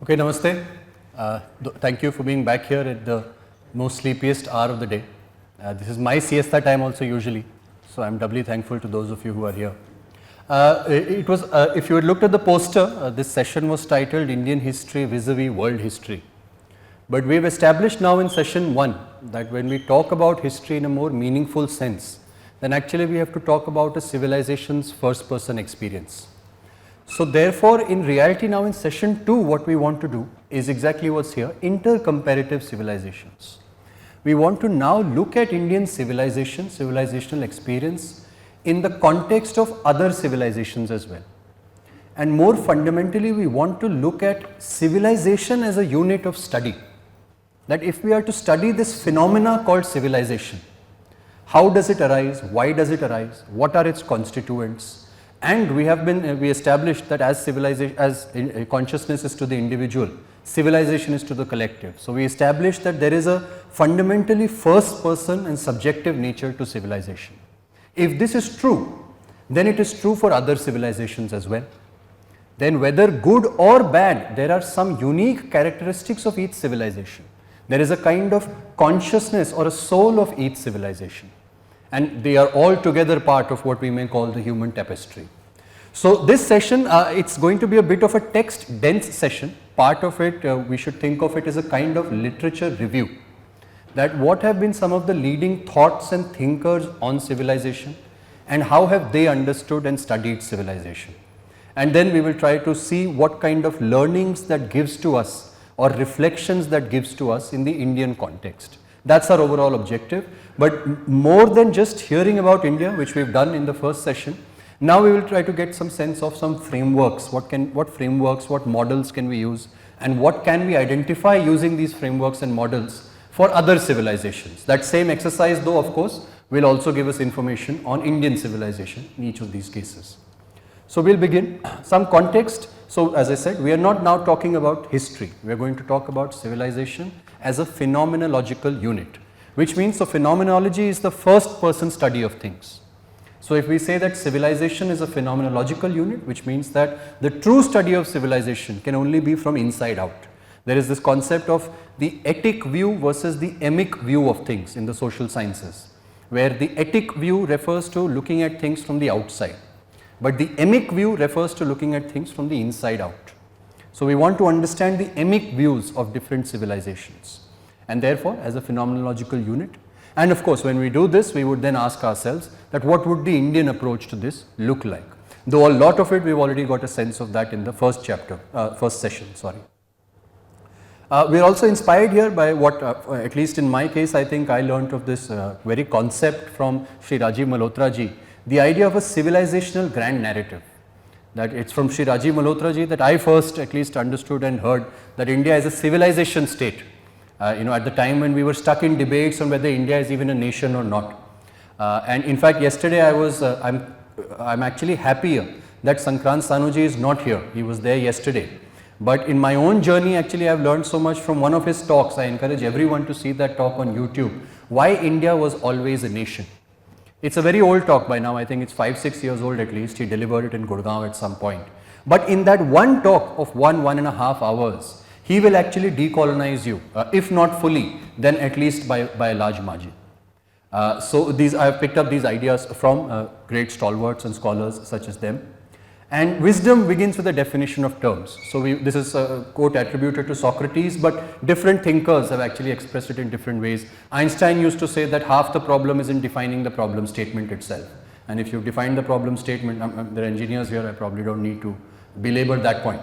Okay, namaste. Thank you for being back here at the most sleepiest hour of the day. This is my siesta time also usually, so I'm doubly thankful to those of you who are here. If you had looked at the poster, this session was titled Indian History vis-a-vis World History. But we've established now in session 1 that when we talk about history in a more meaningful sense, then actually we have to talk about a civilization's first person experience. So therefore, in reality now in session 2, what we want to do is exactly what's here, intercomparative civilizations. We want to now look at Indian civilization, civilizational experience in the context of other civilizations as well. And more fundamentally, we want to look at civilization as a unit of study. That if we are to study this phenomena called civilization, how does it arise, why does it arise, what are its constituents? And we established that as civilization, as consciousness is to the individual, civilization is to the collective. So we established that there is a fundamentally first person and subjective nature to civilization. If this is true, then it is true for other civilizations as well. Then whether good or bad, there are some unique characteristics of each civilization. There is a kind of consciousness or a soul of each civilization. And they are all together part of what we may call the human tapestry. So this session, it's going to be a bit of a text dense session. Part of it, we should think of it as a kind of literature review. That what have been some of the leading thoughts and thinkers on civilization and how have they understood and studied civilization. And then we will try to see what kind of learnings that gives to us or reflections that gives to us in the Indian context. That's our overall objective. But more than just hearing about India, which we've done in the first session, now we will try to get some sense of some frameworks. What frameworks, what models can we use, and what can we identify using these frameworks and models for other civilizations. That same exercise, though, of course, will also give us information on Indian civilization in each of these cases. So we'll begin. Some context. So as I said, we are not now talking about history. We are going to talk about civilization as a phenomenological unit, which means so phenomenology is the first person study of things. So if we say that civilization is a phenomenological unit, which means that the true study of civilization can only be from inside out. There is this concept of the etic view versus the emic view of things in the social sciences, where the etic view refers to looking at things from the outside, but the emic view refers to looking at things from the inside out. So we want to understand the emic views of different civilizations, and therefore as a phenomenological unit. And of course, when we do this, we would then ask ourselves that what would the Indian approach to this look like? Though a lot of it, we've already got a sense of that in the first session. We are also inspired here by what, at least in my case, I think I learnt of this very concept from Sri Rajiv Malhotra ji, the idea of a civilizational grand narrative. That it's from Sri Rajiv Malhotra ji that I first at least understood and heard that India is a civilization state. At the time when we were stuck in debates on whether India is even a nation or not. And in fact, yesterday I'm actually happier that Sankrant Sanuji is not here. He was there yesterday. But in my own journey, actually, I've learned so much from one of his talks. I encourage everyone to see that talk on YouTube. Why India was always a nation. It's a very old talk by now. I think it's 5-6 years old at least. He delivered it in Gurgaon at some point. But in that one talk of 1.5 hours, he will actually decolonize you, if not fully, then at least by a large margin. So I have picked up these ideas from great stalwarts and scholars such as them. And wisdom begins with a definition of terms. So this is a quote attributed to Socrates, but different thinkers have actually expressed it in different ways. Einstein used to say that half the problem is in defining the problem statement itself. And if you define the problem statement, there are engineers here, I probably don't need to belabor that point.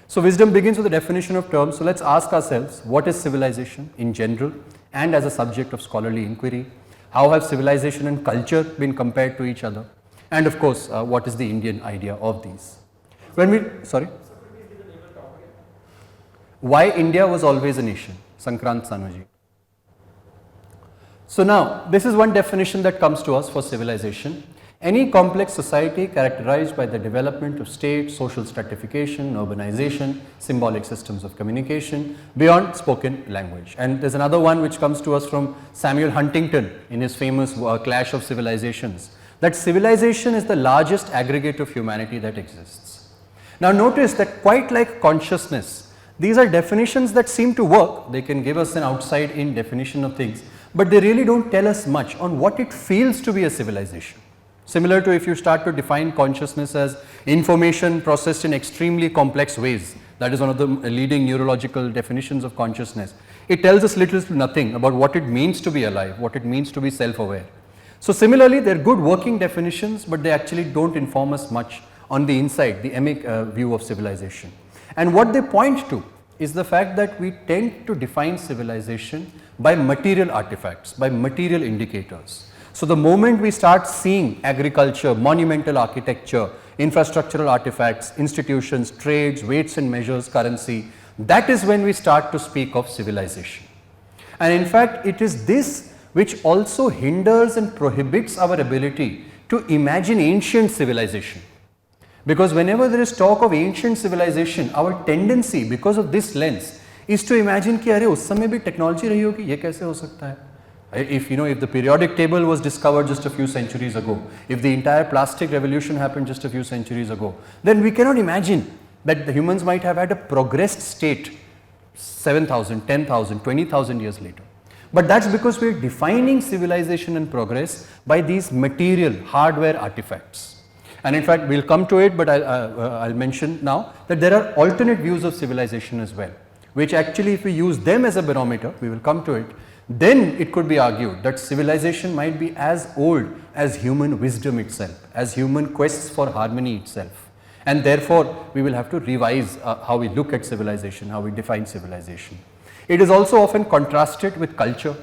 So wisdom begins with a definition of terms. So let's ask ourselves, what is civilization in general and as a subject of scholarly inquiry? How have civilization and culture been compared to each other? And of course, what is the Indian idea of these? Why India was always a nation? Sankrant Sanuji. So now, this is one definition that comes to us for civilization. Any complex society characterized by the development of state, social stratification, urbanization, symbolic systems of communication beyond spoken language. And there's another one which comes to us from Samuel Huntington in his famous Clash of Civilizations, that civilization is the largest aggregate of humanity that exists. Now notice that quite like consciousness, These are definitions that seem to work. They can give us an outside in definition of things, but they really don't tell us much on what it feels to be a civilization. Similar to if you start to define consciousness as information processed in extremely complex ways, that is one of the leading neurological definitions of consciousness. It tells us little to nothing about what it means to be alive, what it means to be self-aware. So similarly, they are good working definitions, but they actually don't inform us much on the inside, the emic view of civilization. And what they point to is the fact that we tend to define civilization by material artifacts, by material indicators. So the moment we start seeing agriculture, monumental architecture, infrastructural artifacts, institutions, trades, weights and measures, currency, that is when we start to speak of civilization. And in fact, it is this which also hinders and prohibits our ability to imagine ancient civilization. Because whenever there is talk of ancient civilization, our tendency, because of this lens, is to imagine कि अरे उस समय भी technology रही होगी, ये कैसे हो सकता है? If if the periodic table was discovered just a few centuries ago, if the entire plastic revolution happened just a few centuries ago, then we cannot imagine that the humans might have had a progressed state 7,000, 10,000, 20,000 years later. But that's because we are defining civilization and progress by these material hardware artifacts. And in fact, we'll come to it, but I'll mention now that there are alternate views of civilization as well, which actually if we use them as a barometer, we will come to it, then it could be argued that civilization might be as old as human wisdom itself, as human quests for harmony itself. And therefore, we will have to revise how we look at civilization, how we define civilization. It is also often contrasted with culture.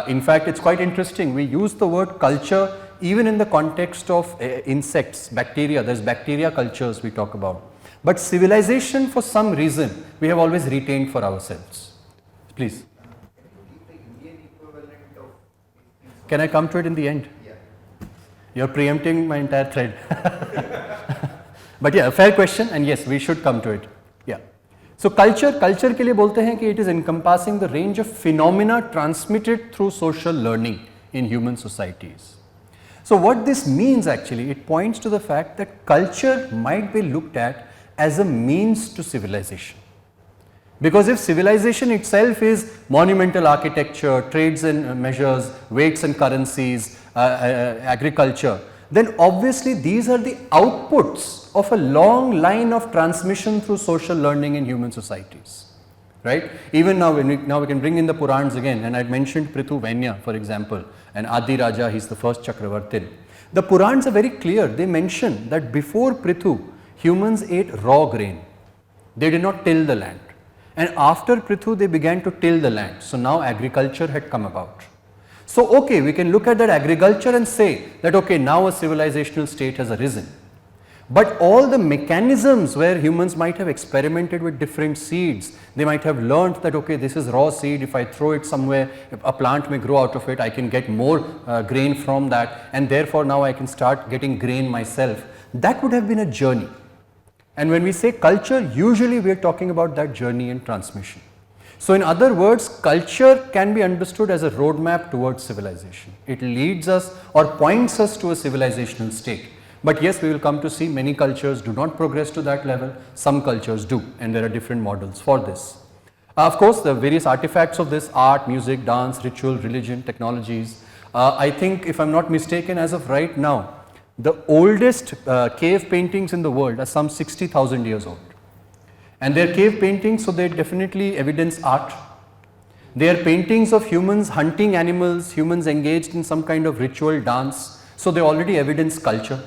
In fact, it's quite interesting. We use the word culture even in the context of insects, bacteria. There's bacteria cultures we talk about. But civilization, for some reason, we have always retained for ourselves. Please. Can I come to it in the end? Yeah. You're preempting my entire thread. But yeah, a fair question, and yes, we should come to it. Yeah. So culture के लिए बोलते हैं कि it is encompassing the range of phenomena transmitted through social learning in human societies. So what this means actually, it points to the fact that culture might be looked at as a means to civilization. Because if civilization itself is monumental architecture, trades and measures, weights and currencies, agriculture, then obviously these are the outputs of a long line of transmission through social learning in human societies. Right? Even now, now we can bring in the Purans again, and I mentioned Prithu Venya, for example, and Adi Raja, he's the first Chakravartin. The Purans are very clear. They mention that before Prithu, humans ate raw grain. They did not till the land. And after Prithu, they began to till the land. So now agriculture had come about. So okay, we can look at that agriculture and say that okay, now a civilizational state has arisen. But all the mechanisms where humans might have experimented with different seeds, they might have learnt that okay, this is raw seed, if I throw it somewhere, a plant may grow out of it, I can get more grain from that, and therefore now I can start getting grain myself. That would have been a journey. And when we say culture, usually we are talking about that journey and transmission. So in other words, culture can be understood as a roadmap towards civilization. It leads us or points us to a civilizational state. But yes, we will come to see many cultures do not progress to that level, some cultures do, and there are different models for this. Of course, the various artifacts of this, art, music, dance, ritual, religion, technologies. I think if I'm not mistaken, as of right now, the oldest cave paintings in the world are some 60,000 years old. And they are cave paintings, so they definitely evidence art. They are paintings of humans hunting animals, humans engaged in some kind of ritual dance, so they already evidence culture.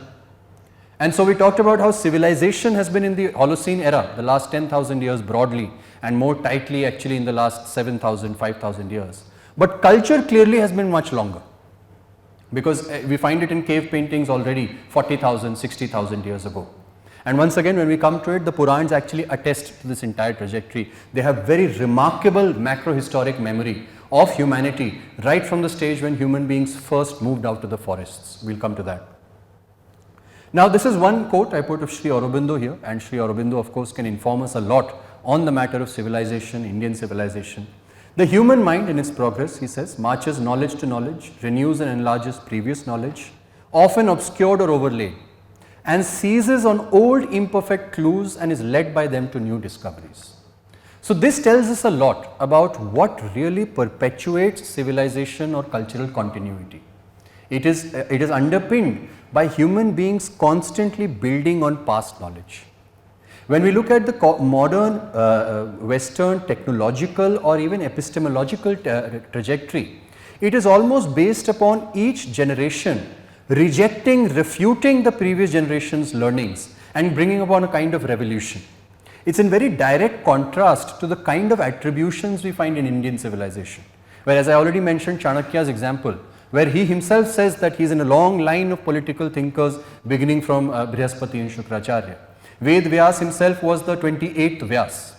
And so we talked about how civilization has been in the Holocene era, the last 10,000 years broadly, and more tightly actually in the last 7,000, 5,000 years. But culture clearly has been much longer, because we find it in cave paintings already 40,000, 60,000 years ago. And once again, when we come to it, the Purans actually attest to this entire trajectory. They have very remarkable macro-historic memory of humanity right from the stage when human beings first moved out to the forests. We'll come to that. Now, this is one quote I put of Sri Aurobindo here, and Sri Aurobindo of course can inform us a lot on the matter of civilization, Indian civilization. The human mind in its progress, he says, marches knowledge to knowledge, renews and enlarges previous knowledge, often obscured or overlaid, and seizes on old imperfect clues and is led by them to new discoveries. So this tells us a lot about what really perpetuates civilization or cultural continuity. It is underpinned by human beings constantly building on past knowledge. When we look at the modern Western technological or even epistemological trajectory, it is almost based upon each generation rejecting, refuting the previous generation's learnings and bringing upon a kind of revolution. It's in very direct contrast to the kind of attributions we find in Indian civilization, where, as I already mentioned, Chanakya's example, where he himself says that he is in a long line of political thinkers beginning from Brihaspati and Shukracharya. Ved Vyas himself was the 28th Vyas.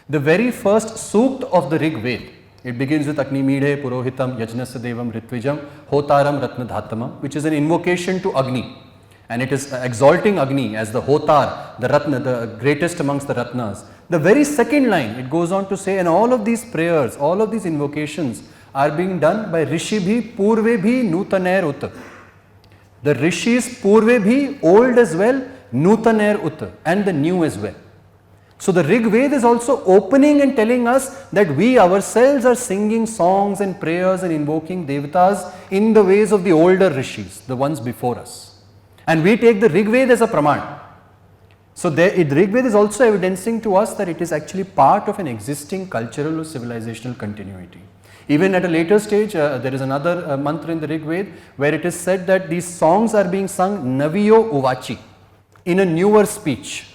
The very first sukt of the Rig Ved, it begins with Agni Midhe Purohitam Yajnasya Devam Ritwijam Hotaram Ratnadhatamam, which is an invocation to Agni. And it is exalting Agni as the Hotar, the Ratna, the greatest amongst the Ratnas. The very second line, it goes on to say, and all of these prayers, all of these invocations are being done by Rishibhi Purvebhi Nutaner Ut. The Rishis Purvebhi, old as well, Nutaner Ut, and the new as well. So the Rig Ved is also opening and telling us that we ourselves are singing songs and prayers and invoking Devatas in the ways of the older Rishis, the ones before us. And we take the Rig Ved as a praman. So the Rig Ved is also evidencing to us that it is actually part of an existing cultural or civilizational continuity. Even at a later stage, there is another mantra in the Rig Ved where it is said that these songs are being sung Naviyo Uvachi, in a newer speech,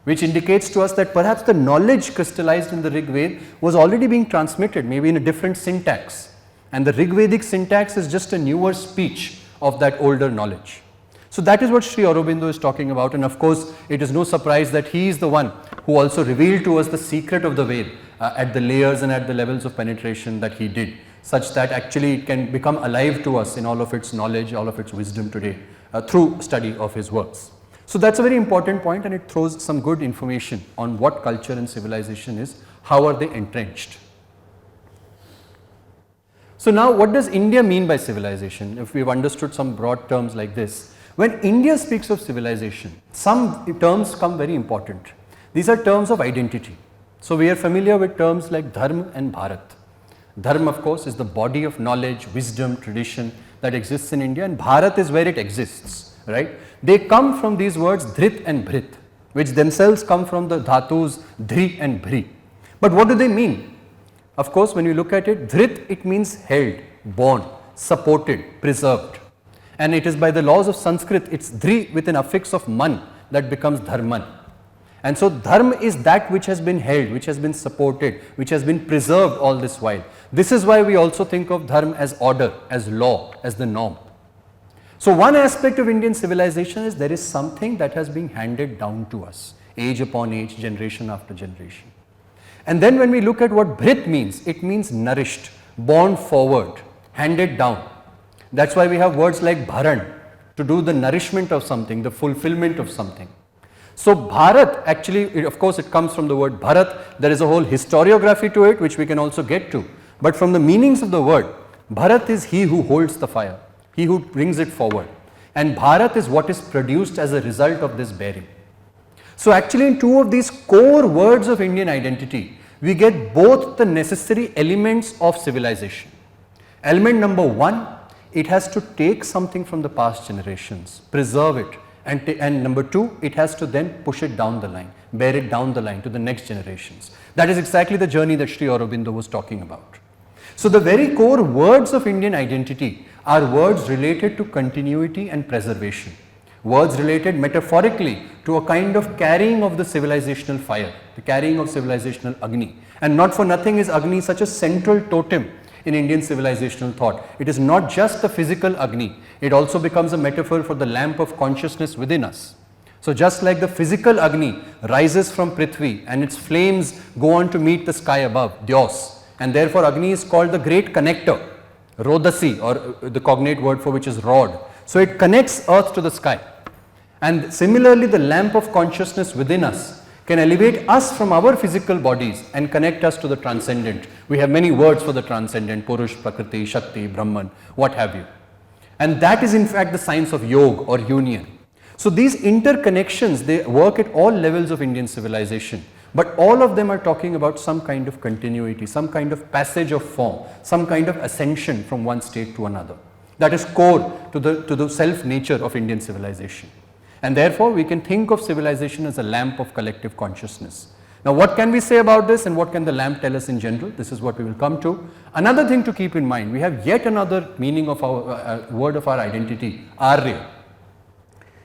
which indicates to us that perhaps the knowledge crystallized in the Rig Ved was already being transmitted, maybe in a different syntax. And the Rig Vedic syntax is just a newer speech of that older knowledge. So that is what Sri Aurobindo is talking about, and of course it is no surprise that he is the one who also revealed to us the secret of the Ved at the layers and at the levels of penetration that he did, such that actually it can become alive to us in all of its knowledge, all of its wisdom today through study of his works. So that's a very important point, and it throws some good information on what culture and civilization is, how are they entrenched. So now what does India mean by civilization? If we've understood some broad terms like this, when India speaks of civilization, some terms come very important. These are terms of identity. So we are familiar with terms like Dharma and Bharat. Dharma, of course, is the body of knowledge, wisdom, tradition that exists in India, and Bharat is where it exists, right? They come from these words Dhrit and Bhrit, which themselves come from the dhatus Dhri and Bhri. But what do they mean? Of course, when you look at it, Dhrit, it means held, borne, supported, preserved. And it is by the laws of Sanskrit, it's Dhri with an affix of man that becomes Dharman. And so Dharma is that which has been held, which has been supported, which has been preserved all this while. This is why we also think of Dharma as order, as law, as the norm. So one aspect of Indian civilization is there is something that has been handed down to us, age upon age, generation after generation. And then when we look at what Bhrit means, it means nourished, borne forward, handed down. That's why we have words like Bharan, to do the nourishment of something, the fulfillment of something. So Bharat, actually, of course it comes from the word Bharat. There is a whole historiography to it which we can also get to. But from the meanings of the word, Bharat is he who holds the fire, he who brings it forward. And Bharat is what is produced as a result of this bearing. So actually in two of these core words of Indian identity, we get both the necessary elements of civilization. Element number one, it has to take something from the past generations, preserve it, and number two, it has to then push it down the line, bear it down the line to the next generations. That is exactly the journey that Sri Aurobindo was talking about. So the very core words of Indian identity are words related to continuity and preservation, words related metaphorically to a kind of carrying of the civilizational fire, the carrying of civilizational Agni. And not for nothing is Agni such a central totem in Indian civilizational thought. It is not just the physical Agni, it also becomes a metaphor for the lamp of consciousness within us. So just like the physical Agni rises from Prithvi and its flames go on to meet the sky above, Dyos, and therefore Agni is called the great connector, Rodasi, or the cognate word for which is rod. So it connects earth to the sky. And similarly, the lamp of consciousness within us can elevate us from our physical bodies and connect us to the transcendent. We have many words for the transcendent, Purush, Prakriti, Shakti, Brahman, what have you. And that is in fact the science of yoga or union. So these interconnections, they work at all levels of Indian civilization, But all of them are talking about some kind of continuity, some kind of passage of form, some kind of ascension from one state to another. That is core to the self-nature of Indian civilization. And therefore, we can think of civilization as a lamp of collective consciousness. Now, what can we say about this and what can the lamp tell us in general? This is what we will come to. Another thing to keep in mind, we have yet another meaning of our word of our identity, Arya.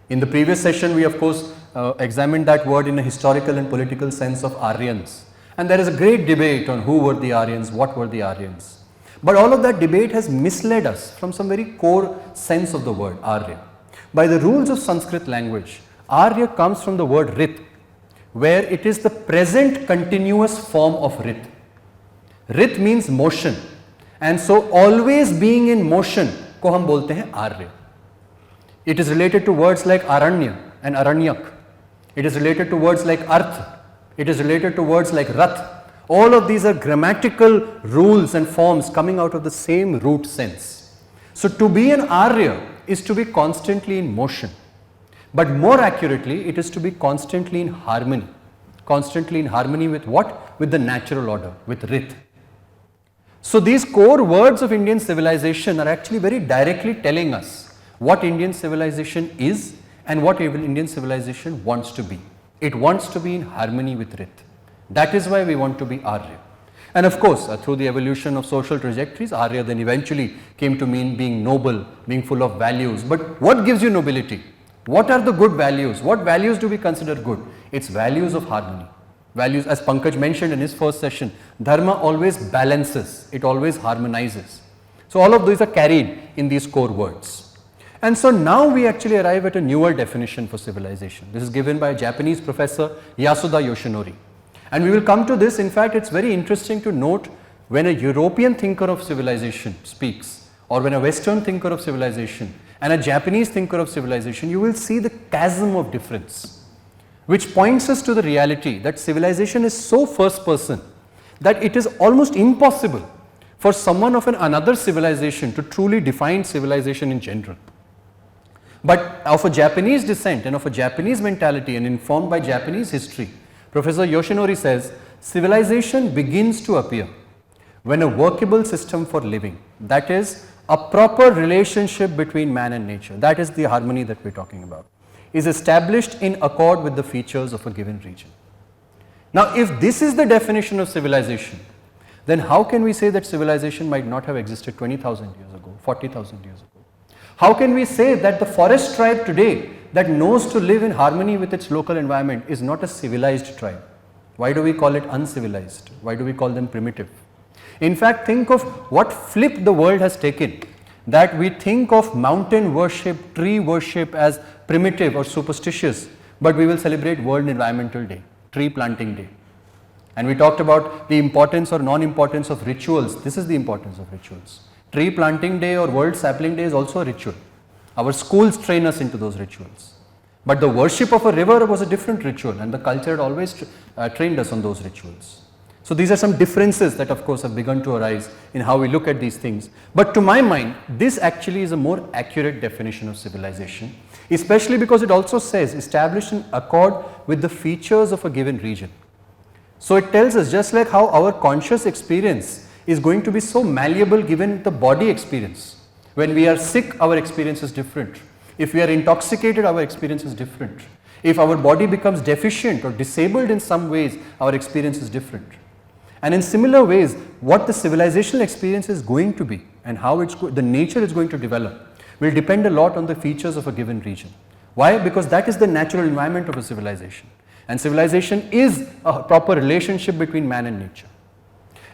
In the previous session, we of course examined that word in a historical and political sense of Aryans. And there is a great debate on who were the Aryans, what were the Aryans. But all of that debate has misled us from some very core sense of the word Arya. By the rules of Sanskrit language, Arya comes from the word Rit, where it is the present continuous form of Rit. Rit means motion, and so always being in motion ko hum bolte hain Arya. It is related to words like Aranya and Aranyak. It is related to words like Arth. It is related to words like Rath. All of these are grammatical rules and forms coming out of the same root sense. So to be an Arya is to be constantly in motion. But more accurately, it is to be constantly in harmony. Constantly in harmony with what? With the natural order, with Rit. So these core words of Indian civilization are actually very directly telling us what Indian civilization is and what Indian civilization wants to be. It wants to be in harmony with Rit. That is why we want to be Arya. And of course, through the evolution of social trajectories, Arya then eventually came to mean being noble, being full of values. But what gives you nobility? What are the good values? What values do we consider good? It's values of harmony. Values, as Pankaj mentioned in his first session, Dharma always balances, it always harmonizes. So all of these are carried in these core words. And so now we actually arrive at a newer definition for civilization. This is given by a Japanese professor, Yasuda Yoshinori. And we will come to this. In fact, it's very interesting to note when a European thinker of civilization speaks, or when a Western thinker of civilization and a Japanese thinker of civilization, you will see the chasm of difference, which points us to the reality that civilization is so first person that it is almost impossible for someone of another civilization to truly define civilization in general. But of a Japanese descent and of a Japanese mentality and informed by Japanese history, Professor Yoshinori says, civilization begins to appear when a workable system for living, that is, a proper relationship between man and nature, that is the harmony that we are talking about, is established in accord with the features of a given region. Now, if this is the definition of civilization, then how can we say that civilization might not have existed 20,000 years ago, 40,000 years ago? How can we say that the forest tribe today that knows to live in harmony with its local environment is not a civilized tribe? Why do we call it uncivilized? Why do we call them primitive? In fact, think of what flip the world has taken, that we think of mountain worship, tree worship as primitive or superstitious, but we will celebrate World Environmental Day, Tree Planting Day. And we talked about the importance or non-importance of rituals. This is the importance of rituals. Tree Planting Day or World Sapling Day is also a ritual. Our schools train us into those rituals. But the worship of a river was a different ritual, and the culture had always trained us on those rituals. So these are some differences that of course have begun to arise in how we look at these things. But to my mind, this actually is a more accurate definition of civilization, especially because it also says established in accord with the features of a given region. So it tells us, just like how our conscious experience is going to be so malleable given the body experience. When we are sick, our experience is different. If we are intoxicated, our experience is different. If our body becomes deficient or disabled in some ways, our experience is different. And in similar ways, what the civilizational experience is going to be and how the nature is going to develop will depend a lot on the features of a given region. Why? Because that is the natural environment of a civilization. And civilization is a proper relationship between man and nature.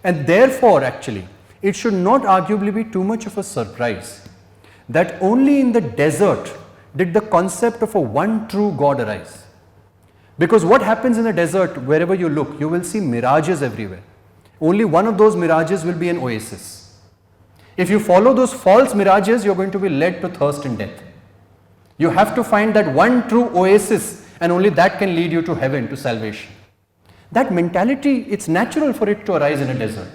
And therefore, actually, it should not arguably be too much of a surprise that only in the desert did the concept of a one true God arise. Because what happens in the desert, wherever you look, you will see mirages everywhere. Only one of those mirages will be an oasis. If you follow those false mirages, you are going to be led to thirst and death. You have to find that one true oasis, and only that can lead you to heaven, to salvation. That mentality, it's natural for it to arise in a desert.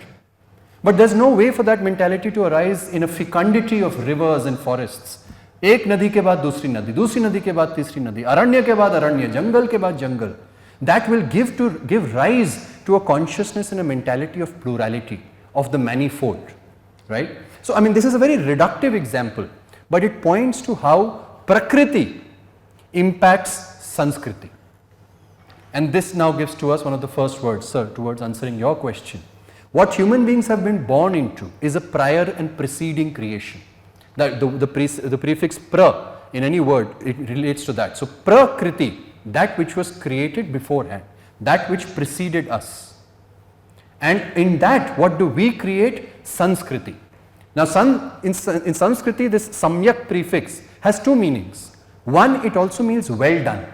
But there's no way for that mentality to arise in a fecundity of rivers and forests. एक नदी के बाद दूसरी नदी के बाद तीसरी नदी, अरण्य के बाद अरण्य, जंगल के बाद जंगल. that will give rise to a consciousness and a mentality of plurality, of the manifold, right? So, I mean, this is a very reductive example, but it points to how Prakriti impacts Sanskriti. And this now gives to us one of the first words, sir, towards answering your question. What human beings have been born into is a prior and preceding creation. The prefix pra in any word, it relates to that. So, Prakriti, that which was created beforehand, that which preceded us. And in that, what do we create? Sanskriti. Now, in Sanskriti, this samyak prefix has two meanings. One, it also means well done,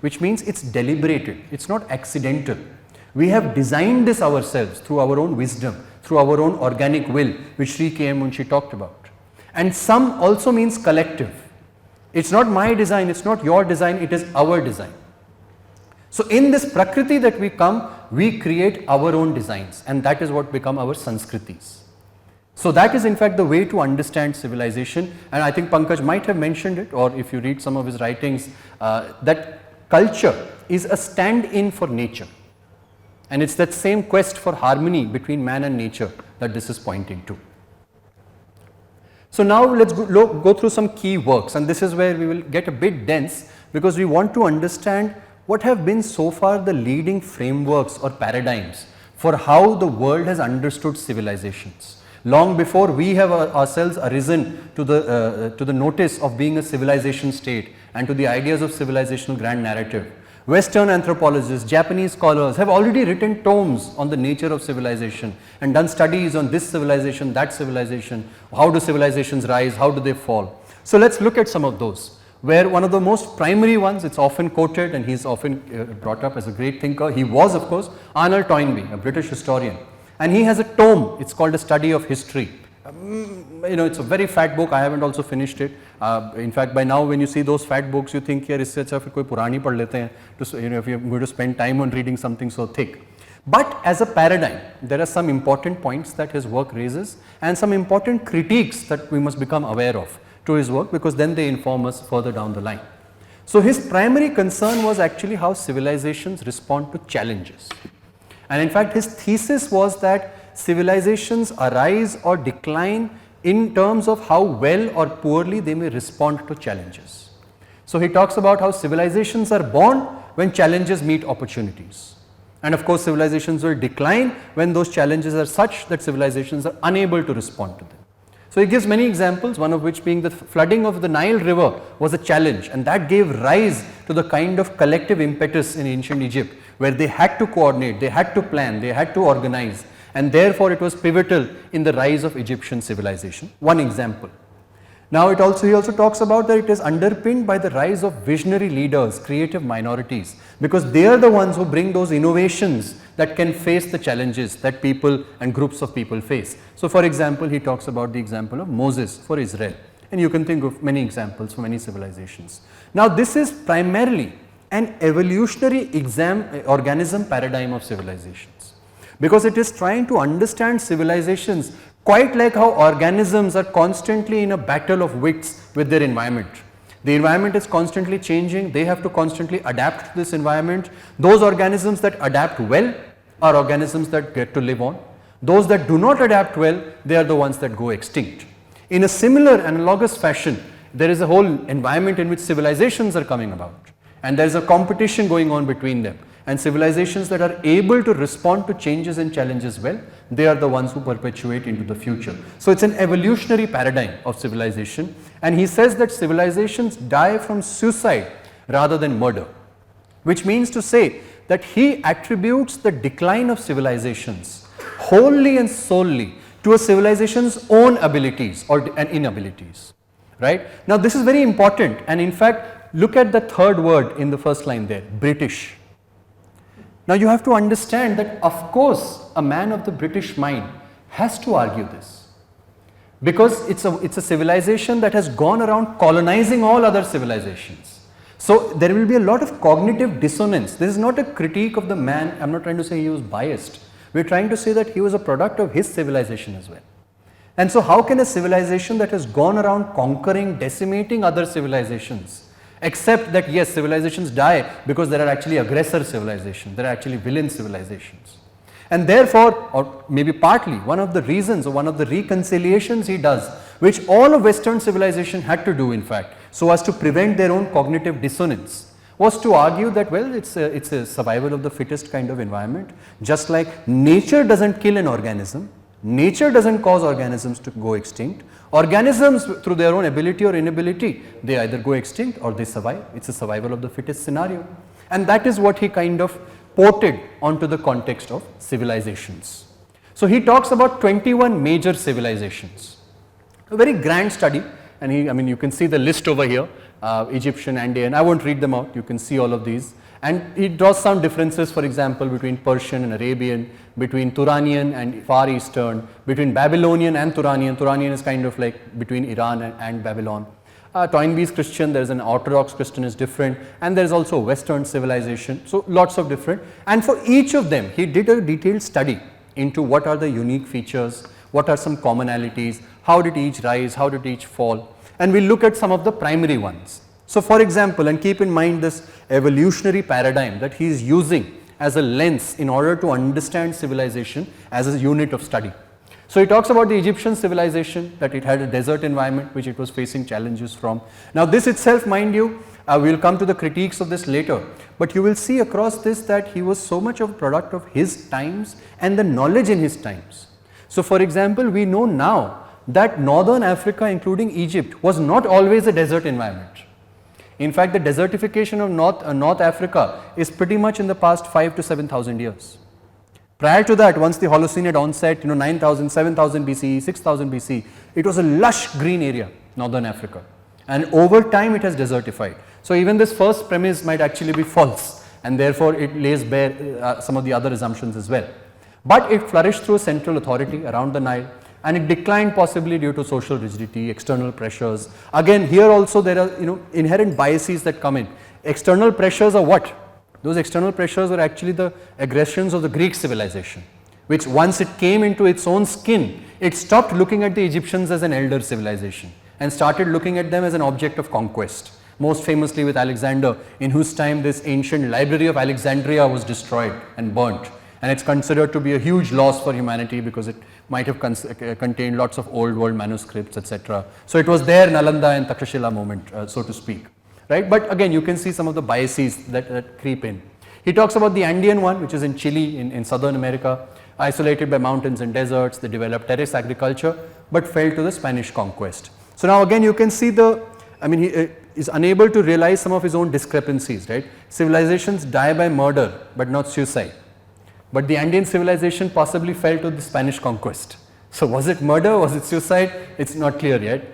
which means it's deliberated, it's not accidental. We have designed this ourselves through our own wisdom, through our own organic will, which Sri K.M. Munshi talked about. And sam also means collective. It's not my design, it's not your design, it is our design. So, in this Prakriti that we come, we create our own designs, and that is what become our Sanskritis. So, that is in fact the way to understand civilization, and I think Pankaj might have mentioned it, or if you read some of his writings, that culture is a stand-in for nature, and it's that same quest for harmony between man and nature that this is pointing to. So, now let us go through some key works, and this is where we will get a bit dense, because we want to understand what have been so far the leading frameworks or paradigms for how the world has understood civilizations. Long before we have ourselves arisen to the notice of being a civilization state and to the ideas of civilizational grand narrative, Western anthropologists, Japanese scholars have already written tomes on the nature of civilization and done studies on this civilization, that civilization, how do civilizations rise, how do they fall. So, let us look at some of those, where one of the most primary ones, it's often quoted and he's often brought up as a great thinker. He was, of course, Arnold Toynbee, a British historian, and he has a tome, it's called A Study of History. You know, it's a very fat book, I haven't also finished it. In fact, by now when you see those fat books, you think, yeah, isse acha fir koi purani pad lete hain, you know, if you're going to spend time on reading something so thick. But as a paradigm, there are some important points that his work raises and some important critiques that we must become aware of to his work, because then they inform us further down the line. So, his primary concern was actually how civilizations respond to challenges. And in fact, his thesis was that civilizations arise or decline in terms of how well or poorly they may respond to challenges. So, he talks about how civilizations are born when challenges meet opportunities. And of course, civilizations will decline when those challenges are such that civilizations are unable to respond to them. So, he gives many examples, one of which being the flooding of the Nile river was a challenge, and that gave rise to the kind of collective impetus in ancient Egypt, where they had to coordinate, they had to plan, they had to organize, and therefore it was pivotal in the rise of Egyptian civilization. One example. Now, he also talks about that it is underpinned by the rise of visionary leaders, creative minorities, because they are the ones who bring those innovations that can face the challenges that people and groups of people face. So, for example, he talks about the example of Moses for Israel, and you can think of many examples for many civilizations. Now, this is primarily an evolutionary organism paradigm of civilizations, because it is trying to understand civilizations quite like how organisms are constantly in a battle of wits with their environment. The environment is constantly changing, they have to constantly adapt to this environment. Those organisms that adapt well are organisms that get to live on. Those that do not adapt well, they are the ones that go extinct. In a similar analogous fashion, there is a whole environment in which civilizations are coming about, and there is a competition going on between them. And civilizations that are able to respond to changes and challenges well, they are the ones who perpetuate into the future. So, it's an evolutionary paradigm of civilization, and he says that civilizations die from suicide rather than murder, which means to say that he attributes the decline of civilizations wholly and solely to a civilization's own abilities and inabilities, right. Now, this is very important, and in fact, look at the third word in the first line there, British. Now, you have to understand that of course, a man of the British mind has to argue this, because it's a civilization that has gone around colonizing all other civilizations. So, there will be a lot of cognitive dissonance. This is not a critique of the man, I am not trying to say he was biased, we are trying to say that he was a product of his civilization as well. And so, how can a civilization that has gone around conquering, decimating other civilizations except that yes, civilizations die because there are actually aggressor civilizations, there are actually villain civilizations. And therefore, or maybe partly, one of the reasons or one of the reconciliations he does, which all of Western civilization had to do in fact, so as to prevent their own cognitive dissonance, was to argue that, well, it's a survival of the fittest kind of environment. Just like nature doesn't kill an organism, nature doesn't cause organisms to go extinct. Organisms, through their own ability or inability, they either go extinct or they survive. It's a survival of the fittest scenario. And that is what he kind of ported onto the context of civilizations. So he talks about 21 major civilizations. A very grand study, and you can see the list over here, Egyptian, Andean, I won't read them out, you can see all of these. And he draws some differences, for example, between Persian and Arabian, between Turanian and Far Eastern, between Babylonian and Turanian. Turanian is kind of like between Iran and Babylon. Toynbee is Christian, there is an Orthodox Christian is different, and there is also Western civilization, so lots of different. And for each of them, he did a detailed study into what are the unique features, what are some commonalities, how did each rise, how did each fall, and we will look at some of the primary ones. So for example, and keep in mind this evolutionary paradigm that he is using as a lens in order to understand civilization as a unit of study. So he talks about the Egyptian civilization, that it had a desert environment which it was facing challenges from. Now this itself, mind you, we will come to the critiques of this later, but you will see across this that he was so much of a product of his times and the knowledge in his times. So for example, we know now that northern Africa, including Egypt, was not always a desert environment. In fact, the desertification of North Africa is pretty much in the past 5 to 7,000 years. Prior to that, once the Holocene had onset, 9,000, 7,000 BCE, 6,000 BC, it was a lush green area, northern Africa. And over time it has desertified. So even this first premise might actually be false, and therefore it lays bare some of the other assumptions as well. But it flourished through a central authority around the Nile, and it declined possibly due to social rigidity, external pressures. Again, here also there are inherent biases that come in. External pressures are what? Those external pressures were actually the aggressions of the Greek civilization, which once it came into its own skin, it stopped looking at the Egyptians as an elder civilization and started looking at them as an object of conquest. Most famously with Alexander, in whose time this ancient library of Alexandria was destroyed and burnt. And it's considered to be a huge loss for humanity because it might have contained lots of old world manuscripts, etc. So it was their Nalanda and Takshashila moment, so to speak. Right? But again, you can see some of the biases that creep in. He talks about the Andean one, which is in Chile, in southern America, isolated by mountains and deserts. They developed terrace agriculture, but fell to the Spanish conquest. So now again, you can see he is unable to realize some of his own discrepancies, right? Civilizations die by murder, but not suicide. But the Andean civilization possibly fell to the Spanish conquest. So was it murder, was it suicide? It's not clear yet.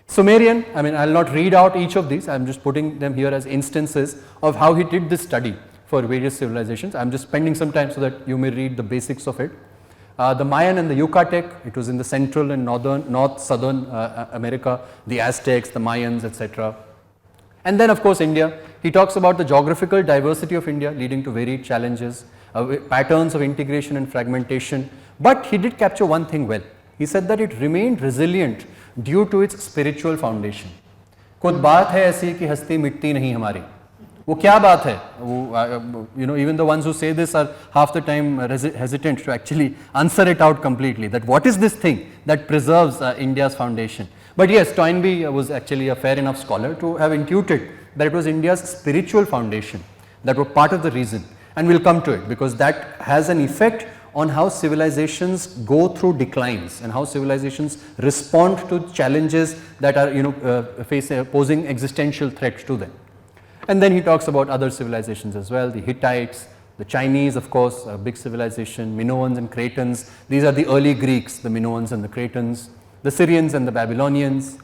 Sumerian, I'll not read out each of these, I'm just putting them here as instances of how he did this study for various civilizations. I'm just spending some time so that you may read the basics of it. The Mayan and the Yucatec, it was in the central and southern America, the Aztecs, the Mayans, etc. And then of course India, he talks about the geographical diversity of India leading to varied challenges, patterns of integration and fragmentation, but he did capture one thing well. He said that it remained resilient due to its spiritual foundation. कुछ बात है ऐसी कि हस्ती मिटती नहीं हमारी. वो क्या बात है? Even the ones who say this are half the time hesitant to actually answer it out completely. That what is this thing that preserves India's foundation? But yes, Toynbee was actually a fair enough scholar to have intuited that it was India's spiritual foundation that were part of the reason. And we'll come to it because that has an effect on how civilizations go through declines and how civilizations respond to challenges that are posing existential threats to them. And then he talks about other civilizations as well, the Hittites, the Chinese, of course, a big civilization, Minoans and Cretans. These are the early Greeks, the Minoans and the Cretans, the Syrians and the Babylonians,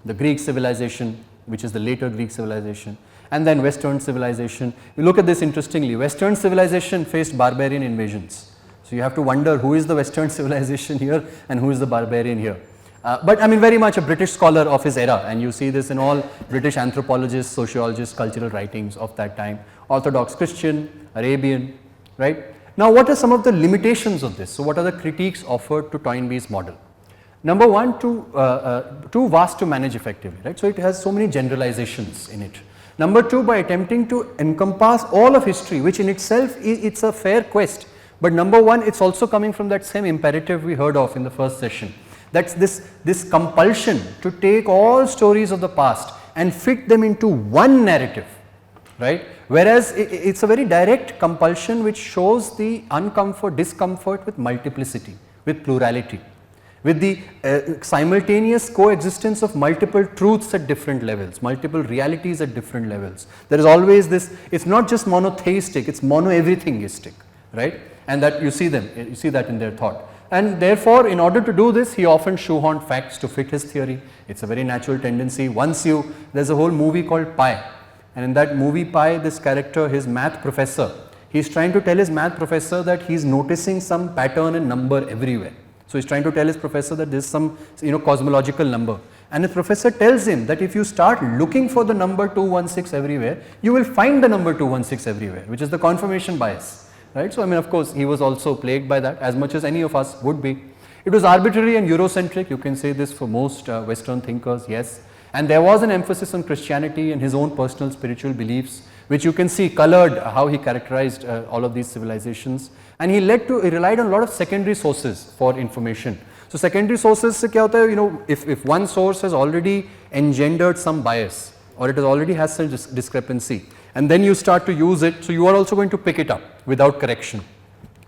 the Greek civilization, which is the later Greek civilization, and then Western civilization. You look at this interestingly, Western civilization faced barbarian invasions. So you have to wonder who is the Western civilization here and who is the barbarian here. But very much a British scholar of his era, and you see this in all British anthropologists, sociologists, cultural writings of that time. Orthodox Christian, Arabian, right? Now what are some of the limitations of this? So what are the critiques offered to Toynbee's model? Number one, too vast to manage effectively, right? So it has so many generalizations in it. Number two, by attempting to encompass all of history, which in itself it's a fair quest. But number one, it's also coming from that same imperative we heard of in the first session. That's this compulsion to take all stories of the past and fit them into one narrative, right? Whereas it's a very direct compulsion which shows the discomfort with multiplicity, with plurality, with the simultaneous coexistence of multiple truths at different levels, multiple realities at different levels. There is always this, it's not just monotheistic, it's mono-everythingistic, right? And that you see that in their thought. And therefore, in order to do this, he often shoehorned facts to fit his theory. It's a very natural tendency. There's a whole movie called Pi. And in that movie Pi, this character, his math professor, he's trying to tell his math professor that he's noticing some pattern in number everywhere. So he's trying to tell his professor that there's some cosmological number, and the professor tells him that if you start looking for the number 216 everywhere, you will find the number 216 everywhere, which is the confirmation bias, right? So I mean, of course, he was also plagued by that as much as any of us would be. It was arbitrary and Eurocentric, you can say this for most Western thinkers, yes, and there was an emphasis on Christianity and his own personal spiritual beliefs, which you can see colored how he characterized all of these civilizations. And he relied on a lot of secondary sources for information. So secondary sources se kya hota hai, if one source has already engendered some bias or it already has some discrepancy, and then you start to use it, so you are also going to pick it up without correction,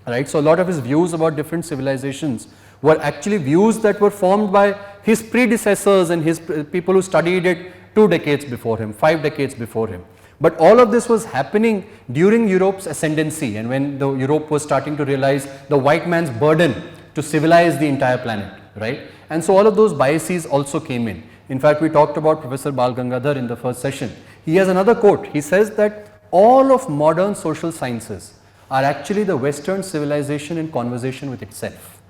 right? So a lot of his views about different civilizations were actually views that were formed by his predecessors and his people who studied it 2 decades before him, 5 decades before him. But all of this was happening during Europe's ascendancy, and when Europe was starting to realize the white man's burden to civilize the entire planet, right? And so all of those biases also came in. In fact, we talked about Professor Bal Gangadhar in the first session. He has another quote. He says that all of modern social sciences are actually the Western civilization in conversation with itself.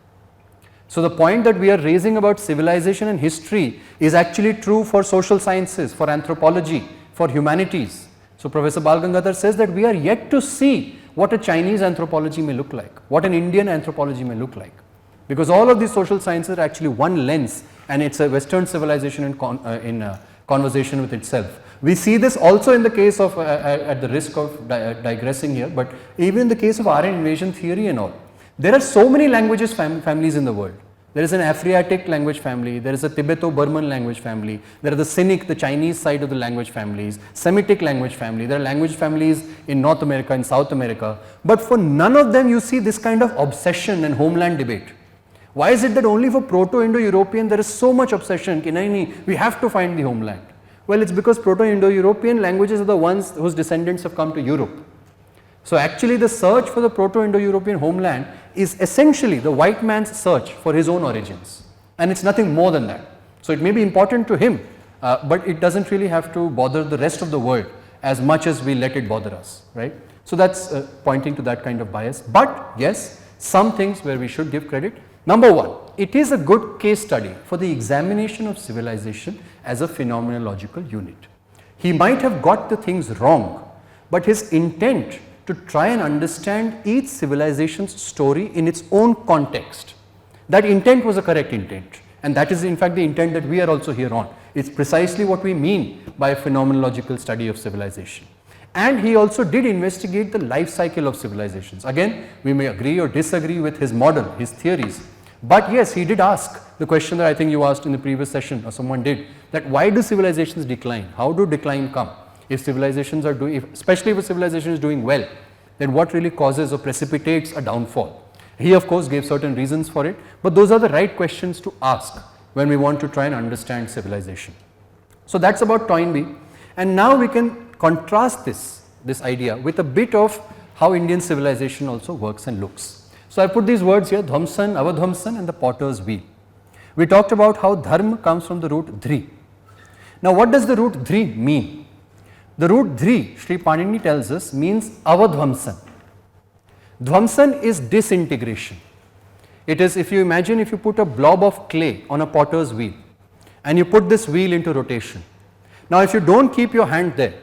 So the point that we are raising about civilization and history is actually true for social sciences, for anthropology, for humanities. So Professor Bal Gangadhar says that we are yet to see what a Chinese anthropology may look like, what an Indian anthropology may look like, because all of these social sciences are actually one lens, and it's a Western civilization in conversation with itself. We see this also in the case of, at the risk of digressing here, but even in the case of Aryan invasion theory and all, there are so many languages families in the world. There is an Afroasiatic language family, there is a Tibeto-Burman language family, there are the Sinic, the Chinese side of the language families, Semitic language family, there are language families in North America and South America, but for none of them you see this kind of obsession and homeland debate. Why is it that only for Proto-Indo-European there is so much obsession, we have to find the homeland? Well, it's because Proto-Indo-European languages are the ones whose descendants have come to Europe. So actually the search for the Proto-Indo-European homeland is essentially the white man's search for his own origins, and it's nothing more than that. So it may be important to him, but it doesn't really have to bother the rest of the world as much as we let it bother us, right? So that's pointing to that kind of bias. But yes, some things where we should give credit. Number one, it is a good case study for the examination of civilization as a phenomenological unit. He might have got the things wrong, but his intent to try and understand each civilization's story in its own context, that intent was a correct intent, and that is in fact the intent that we are also here on. It's precisely what we mean by a phenomenological study of civilization. And he also did investigate the life cycle of civilizations. Again, we may agree or disagree with his model, his theories, but yes, he did ask the question that I think you asked in the previous session, or someone did, that why do civilizations decline? How do decline come? If civilizations are doing, especially if a civilization is doing well, then what really causes or precipitates a downfall? He of course gave certain reasons for it, but those are the right questions to ask when we want to try and understand civilization. So that's about Toynbee, and now we can contrast this idea with a bit of how Indian civilization also works and looks. So I put these words here, Dhamsan, Avadhamsan and the potter's wheel. We talked about how dharma comes from the root dhri. Now what does the root dhri mean? The root dhri, Sri Pandey tells us, means avadhamsan. Dhamsan is disintegration. It is, if you imagine, if you put a blob of clay on a potter's wheel and you put this wheel into rotation. Now if you don't keep your hand there,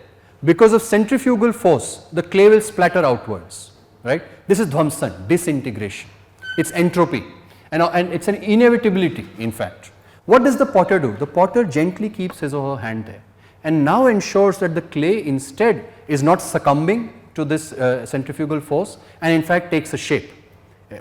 because of centrifugal force, the clay will splatter outwards, right? This is dhamsan, disintegration. It's entropy, and it's an inevitability in fact. What does the potter do? The potter gently keeps his or her hand there. and now ensures that the clay instead is not succumbing to this centrifugal force and in fact takes a shape.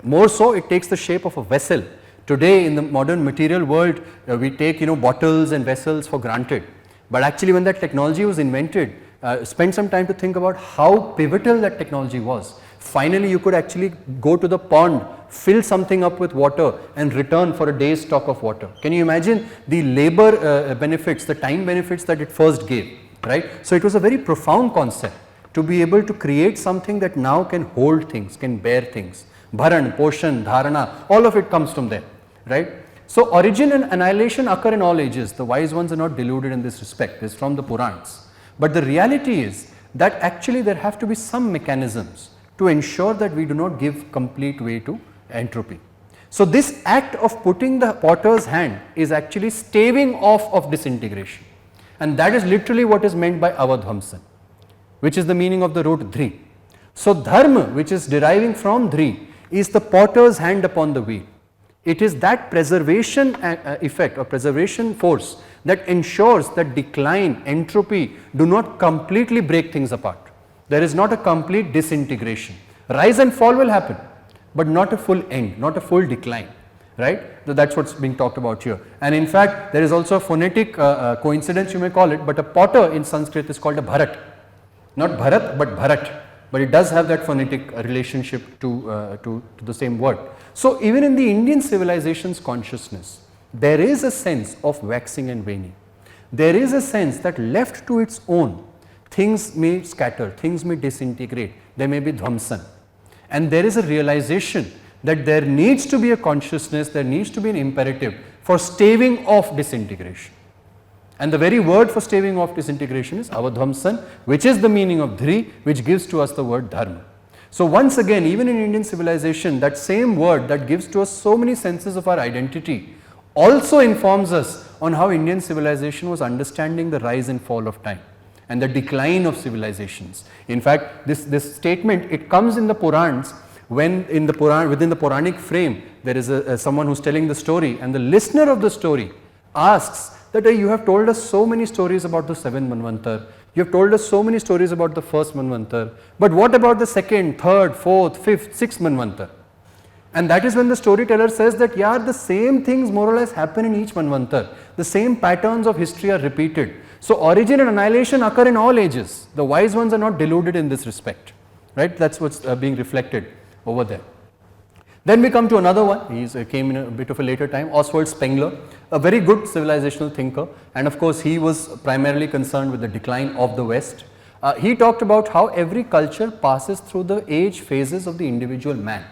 More so, it takes the shape of a vessel. Today in the modern material world, we take bottles and vessels for granted, but actually when that technology was invented, spend some time to think about how pivotal that technology was. Finally, you could actually go to the pond, fill something up with water and return for a day's stock of water. Can you imagine the labor benefits, the time benefits that it first gave, right? So it was a very profound concept to be able to create something that now can hold things, can bear things. Bharan, Poshan, Dharana, all of it comes from there, right? So origin and annihilation occur in all ages. The wise ones are not deluded in this respect. This is from the Purans. But the reality is that actually there have to be some mechanisms to ensure that we do not give complete way to entropy. So this act of putting the potter's hand is actually staving off of disintegration, and that is literally what is meant by avadhamsan, which is the meaning of the root dhri. So dharma, which is deriving from dhri, is the potter's hand upon the wheel. It is that preservation effect or preservation force that ensures that decline, entropy do not completely break things apart. There is not a complete disintegration. Rise and fall will happen, but not a full end, not a full decline, right? So that's what's being talked about here. And in fact, there is also a phonetic coincidence, you may call it, but a potter in Sanskrit is called a bharat. Not bharat, but bharat. But it does have that phonetic relationship to the same word. So even in the Indian civilization's consciousness, there is a sense of waxing and waning. There is a sense that left to its own, things may scatter, things may disintegrate, there may be dhvamsan. And there is a realization that there needs to be a consciousness, there needs to be an imperative for staving off disintegration. And the very word for staving off disintegration is avadhamsan, which is the meaning of dhri, which gives to us the word dharma. So once again, even in Indian civilization, that same word that gives to us so many senses of our identity also informs us on how Indian civilization was understanding the rise and fall of time and the decline of civilizations. In fact, this statement, it comes in the Purans when within the Puranic frame, there is someone who's telling the story, and the listener of the story asks that you have told us so many stories about the 7th Manvantar, you have told us so many stories about the 1st Manvantar, but what about the 2nd, 3rd, 4th, 5th, 6th Manvantar? And that is when the storyteller says that, yeah, the same things more or less happen in each Manvantar, the same patterns of history are repeated. So origin and annihilation occur in all ages. The wise ones are not deluded in this respect, right? That's what's being reflected over there. Then we come to another one. He came in a bit of a later time, Oswald Spengler, a very good civilizational thinker, and of course he was primarily concerned with the decline of the West. He talked about how every culture passes through the age phases of the individual man,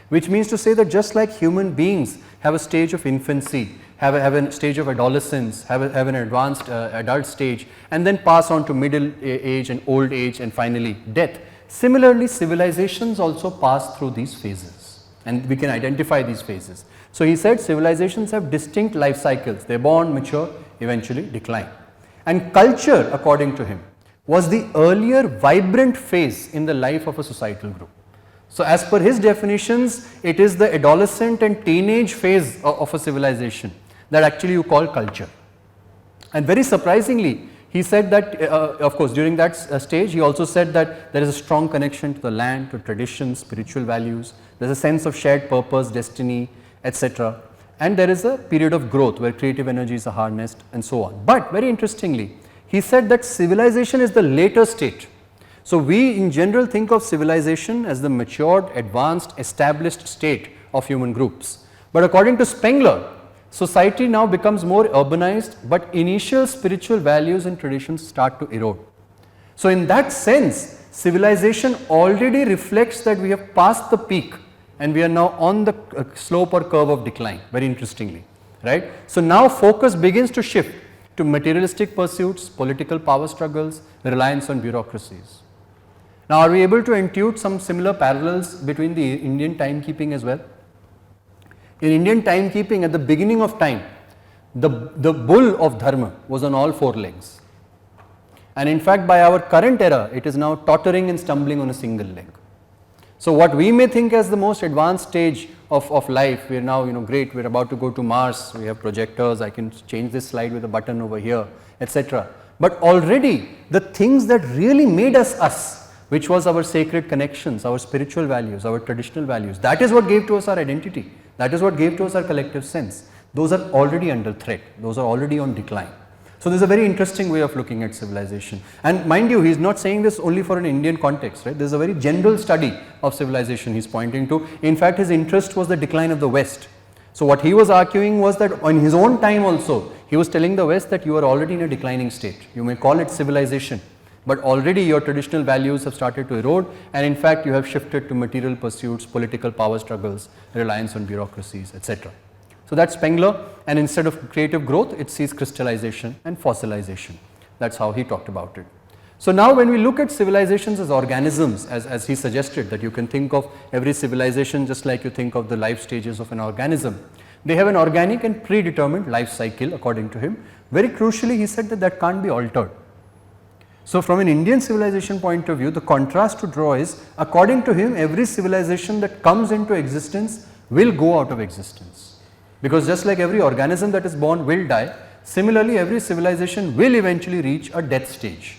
which means to say that just like human beings have a stage of infancy, have a stage of adolescence, have an advanced adult stage, and then pass on to middle age and old age and finally death. Similarly, civilizations also pass through these phases, and we can identify these phases. So he said civilizations have distinct life cycles. They are born, mature, eventually decline. And culture, according to him, was the earlier vibrant phase in the life of a societal group. So as per his definitions, it is the adolescent and teenage phase of a civilization that actually you call culture. And very surprisingly, he said that, of course, during that stage, he also said that there is a strong connection to the land, to traditions, spiritual values. There is a sense of shared purpose, destiny, etc. And there is a period of growth where creative energies are harnessed and so on. But very interestingly, he said that civilization is the later state. So we in general think of civilization as the matured, advanced, established state of human groups. But according to Spengler, society now becomes more urbanized, but initial spiritual values and traditions start to erode. So in that sense, civilization already reflects that we have passed the peak and we are now on the slope or curve of decline, very interestingly, right. So now focus begins to shift to materialistic pursuits, political power struggles, reliance on bureaucracies. Now are we able to intuit some similar parallels between the Indian timekeeping as well? In Indian timekeeping, at the beginning of time, the bull of dharma was on all four legs. And in fact, by our current era, it is now tottering and stumbling on a single leg. So what we may think as the most advanced stage of life, we are now, great, we are about to go to Mars, we have projectors, I can change this slide with a button over here, etc. But already the things that really made us, which was our sacred connections, our spiritual values, our traditional values, that is what gave to us our identity, that is what gave to us our collective sense. Those are already under threat, those are already on decline. So, this is a very interesting way of looking at civilization. And mind you, he is not saying this only for an Indian context, right? There is a very general study of civilization he is pointing to. In fact, his interest was the decline of the West. So, what he was arguing was that in his own time also, he was telling the West that you are already in a declining state. You may call it civilization, but already your traditional values have started to erode, and in fact, you have shifted to material pursuits, political power struggles, reliance on bureaucracies, etc. So, that is Spengler, and instead of creative growth, it sees crystallization and fossilization. That is how he talked about it. So, now when we look at civilizations as organisms, as he suggested, that you can think of every civilization just like you think of the life stages of an organism. They have an organic and predetermined life cycle according to him. Very crucially, he said that that can't be altered. So, from an Indian civilization point of view, the contrast to draw is, according to him, every civilization that comes into existence will go out of existence. Because just like every organism that is born will die, similarly every civilization will eventually reach a death stage.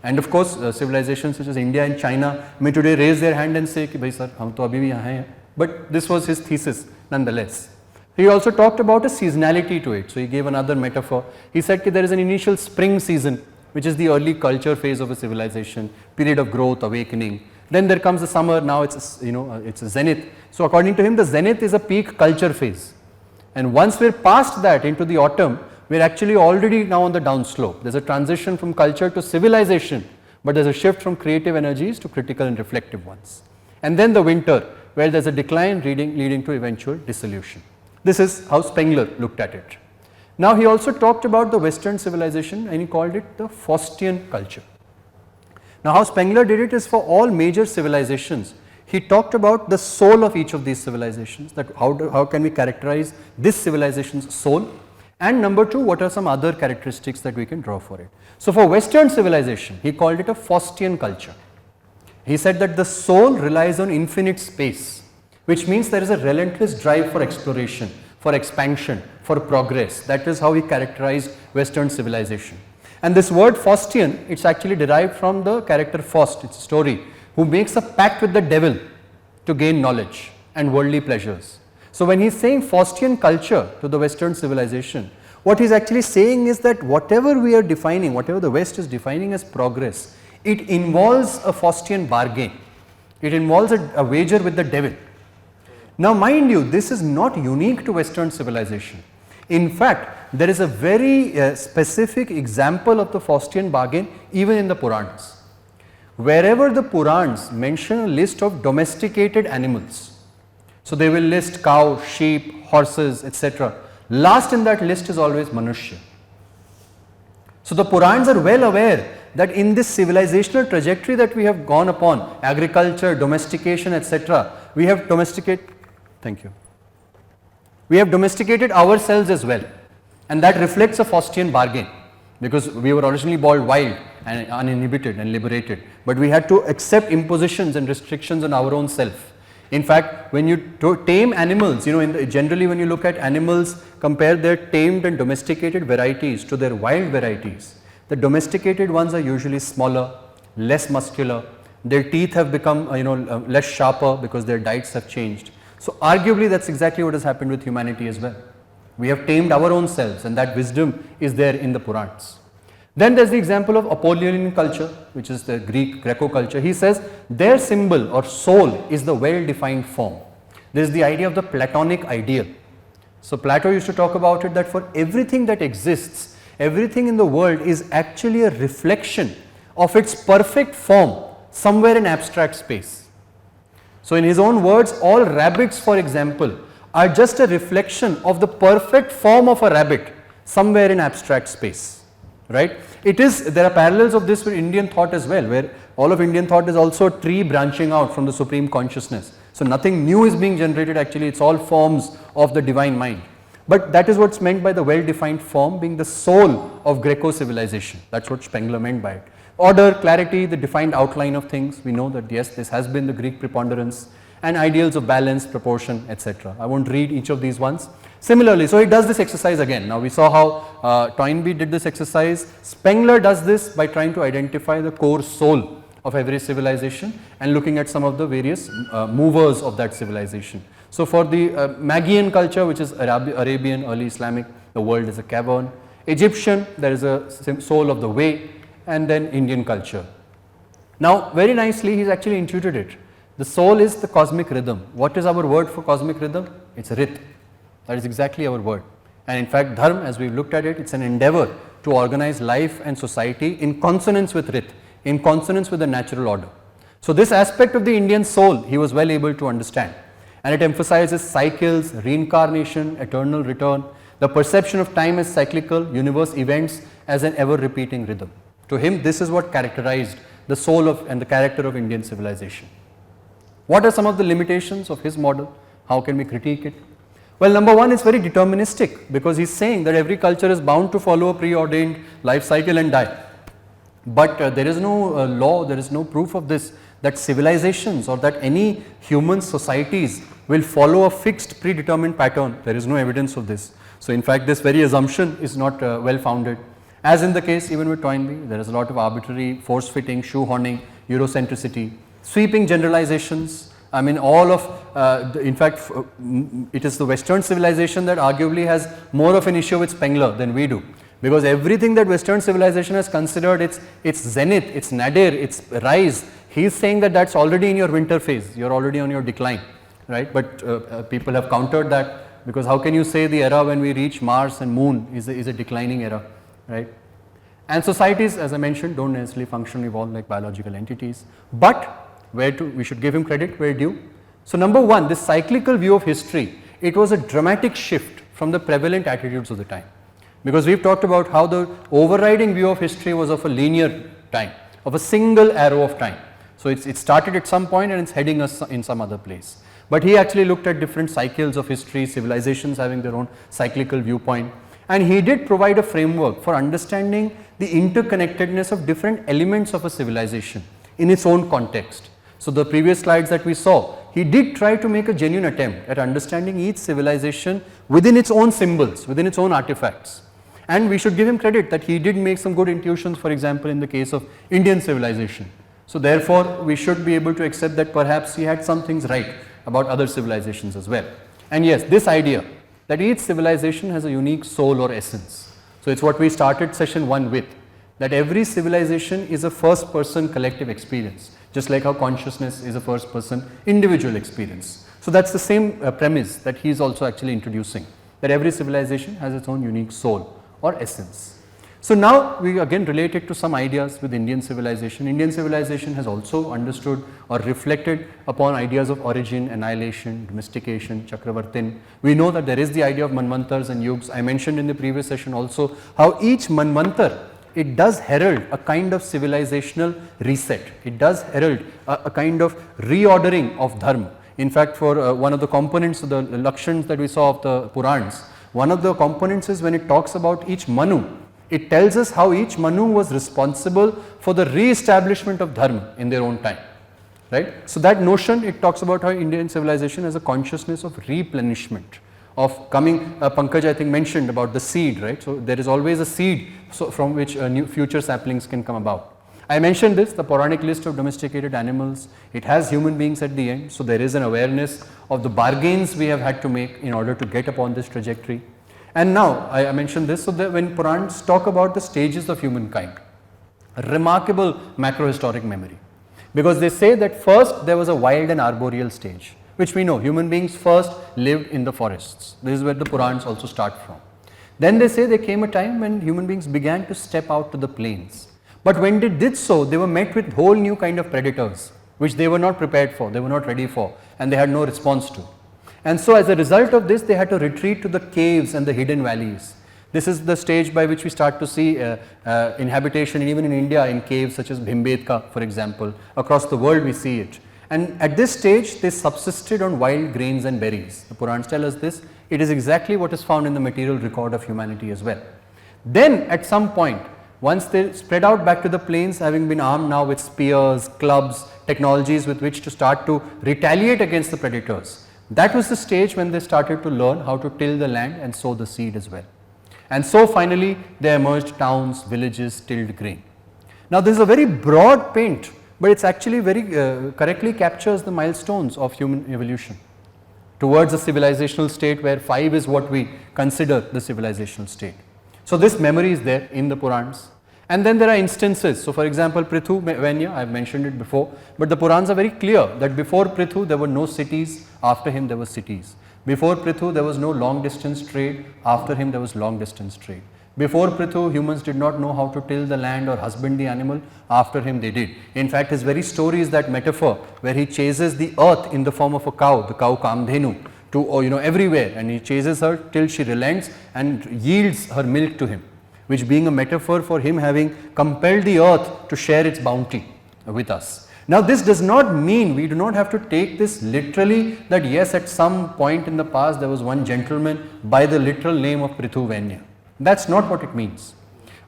And of course, civilizations such as India and China may today raise their hand and say, ki bhai sir, hum to abhi bhi yahan hain. But this was his thesis nonetheless. He also talked about a seasonality to it. So, he gave another metaphor. He said that there is an initial spring season, which is the early culture phase of a civilization, period of growth, awakening. Then there comes the summer, now it's it's a zenith. So, according to him, the zenith is a peak culture phase. And once we are past that into the autumn, we are actually already now on the downslope. There is a transition from culture to civilization, but there is a shift from creative energies to critical and reflective ones. And then the winter, where there is a decline leading to eventual dissolution. This is how Spengler looked at it. Now, he also talked about the Western civilization and he called it the Faustian culture. Now, how Spengler did it is for all major civilizations. He talked about the soul of each of these civilizations, that how can we characterize this civilization's soul, and number two, what are some other characteristics that we can draw for it. So, for Western civilization, he called it a Faustian culture. He said that the soul relies on infinite space, which means there is a relentless drive for exploration, for expansion, for progress. That is how he characterized Western civilization. And this word Faustian, it's actually derived from the character Faust, it's a story, who makes a pact with the devil to gain knowledge and worldly pleasures. So, when he is saying Faustian culture to the Western civilization, what he is actually saying is that whatever we are defining, whatever the West is defining as progress, it involves a Faustian bargain, it involves a wager with the devil. Now, mind you, this is not unique to Western civilization. In fact, there is a very specific example of the Faustian bargain even in the Puranas. Wherever the Purans mention a list of domesticated animals, so they will list cow, sheep, horses, etc. Last in that list is always Manushya. So, the Purans are well aware that in this civilizational trajectory that we have gone upon, agriculture, domestication, etc., we have domesticated ourselves as well, and that reflects a Faustian bargain, because we were originally born wild and uninhibited and liberated, but we had to accept impositions and restrictions on our own self. In fact, when you tame animals, generally when you look at animals, compare their tamed and domesticated varieties to their wild varieties, the domesticated ones are usually smaller, less muscular, their teeth have become less sharper because their diets have changed. So, arguably that is exactly what has happened with humanity as well. We have tamed our own selves, and that wisdom is there in the Purans. Then there is the example of Apollonian culture, which is the Greco culture. He says their symbol or soul is the well-defined form. There is the idea of the Platonic ideal. So, Plato used to talk about it that for everything that exists, everything in the world is actually a reflection of its perfect form somewhere in abstract space. So, in his own words, all rabbits, for example, are just a reflection of the perfect form of a rabbit somewhere in abstract space, right? There are parallels of this with Indian thought as well, where all of Indian thought is also a tree branching out from the supreme consciousness. So, nothing new is being generated, actually it is all forms of the divine mind. But that is what is meant by the well-defined form being the soul of Greco civilization. That is what Spengler meant by it. Order, clarity, the defined outline of things. We know that yes, this has been the Greek preponderance. and ideals of balance, proportion, etc. I won't read each of these ones. Similarly, so he does this exercise again. Now we saw how Toynbee did this exercise. Spengler does this by trying to identify the core soul of every civilization and looking at some of the various movers of that civilization. So for the Magian culture, which is Arabian, early Islamic, the world is a cavern. Egyptian, there is a soul of the way, and then Indian culture. Now very nicely he's actually intuited it. The soul is the cosmic rhythm. What is our word for cosmic rhythm? It's Rit. That is exactly our word. And in fact Dharma, as we've looked at it, it's an endeavor to organize life and society in consonance with Rit, in consonance with the natural order. So this aspect of the Indian soul he was well able to understand, and it emphasizes cycles, reincarnation, eternal return, the perception of time as cyclical, universe events as an ever repeating rhythm. To him this is what characterized the soul of and the character of Indian civilization. What are some of the limitations of his model? How can we critique it? Well, number one, it's very deterministic, because he's saying that every culture is bound to follow a preordained life cycle and die. But there is no law, there is no proof of this, that civilizations or that any human societies will follow a fixed predetermined pattern. There is no evidence of this. So in fact this very assumption is not well founded. As in the case even with Toynbee, there is a lot of arbitrary force fitting, shoehorning, Eurocentricity, sweeping generalizations. I mean all of, in fact it is the Western civilization that arguably has more of an issue with Spengler than we do, because everything that Western civilization has considered its zenith, its nadir, its rise, he is saying that that's already in your winter phase, you are already on your decline, right? But people have countered that, because how can you say the era when we reach Mars and Moon is a declining era, right? And societies, as I mentioned, don't necessarily function, evolve like biological entities, but we should give him credit where due. So number one, this cyclical view of history, it was a dramatic shift from the prevalent attitudes of the time, because we've talked about how the overriding view of history was of a linear time, of a single arrow of time. So it started at some point and it's heading us in some other place. But he actually looked at different cycles of history, civilizations having their own cyclical viewpoint, and he did provide a framework for understanding the interconnectedness of different elements of a civilization in its own context. So the previous slides that we saw, he did try to make a genuine attempt at understanding each civilization within its own symbols, within its own artifacts. And we should give him credit that he did make some good intuitions, for example in the case of Indian civilization. So therefore we should be able to accept that perhaps he had some things right about other civilizations as well. And yes, this idea that each civilization has a unique soul or essence. So it's what we started session 1 with, that every civilization is a first person collective experience, just like how consciousness is a first person individual experience. So that's the same premise that he is also actually introducing, that every civilization has its own unique soul or essence. So now we again relate it to some ideas with Indian civilization. Indian civilization has also understood or reflected upon ideas of origin, annihilation, domestication, Chakravartin. We know that there is the idea of Manvantars and Yugs. I mentioned in the previous session also how each Manvantar, it does herald a kind of civilizational reset. It does herald a kind of reordering of Dharma. In fact, for one of the components of the Lakshans that we saw of the Purans, one of the components is when it talks about each Manu, it tells us how each Manu was responsible for the re-establishment of Dharma in their own time, right? So that notion, it talks about how Indian civilization has a consciousness of replenishment, of coming, Pankaj I think mentioned about the seed, right? So there is always a seed from which new future saplings can come about. I mentioned this, the Puranic list of domesticated animals, it has human beings at the end, so there is an awareness of the bargains we have had to make in order to get upon this trajectory. And now I mentioned this, so that when Purans talk about the stages of humankind, a remarkable macrohistoric memory, because they say that first there was a wild and arboreal stage, which we know human beings first lived in the forests. This is where the Purans also start from. Then they say there came a time when human beings began to step out to the plains, but when they did so, they were met with whole new kind of predators, which they were not prepared for, they were not ready for, and they had no response to. And so as a result of this, they had to retreat to the caves and the hidden valleys. This is the stage by which we start to see inhabitation even in India in caves such as Bhimbetka, for example. Across the world we see it. And at this stage they subsisted on wild grains and berries. The Purans tell us this. It is exactly what is found in the material record of humanity as well. Then at some point once they spread out back to the plains, having been armed now with spears, clubs, technologies with which to start to retaliate against the predators, that was the stage when they started to learn how to till the land and sow the seed as well. And so finally there emerged towns, villages, tilled grain. Now this is a very broad paint, but it's actually very correctly captures the milestones of human evolution towards a civilizational state where 5 is what we consider the civilizational state. So this memory is there in the Purans. And then there are instances. So for example, Prithu Venya, I have mentioned it before, but the Purans are very clear that before Prithu there were no cities, after him there were cities. Before Prithu there was no long distance trade, after him there was long distance trade. Before Prithu, humans did not know how to till the land or husband the animal, after him they did. In fact, his very story is that metaphor where he chases the earth in the form of a cow, the cow Kamdhenu, to everywhere, and he chases her till she relents and yields her milk to him, which being a metaphor for him having compelled the earth to share its bounty with us. Now this does not mean, we do not have to take this literally that yes, at some point in the past there was one gentleman by the literal name of Prithu Venya. That's not what it means.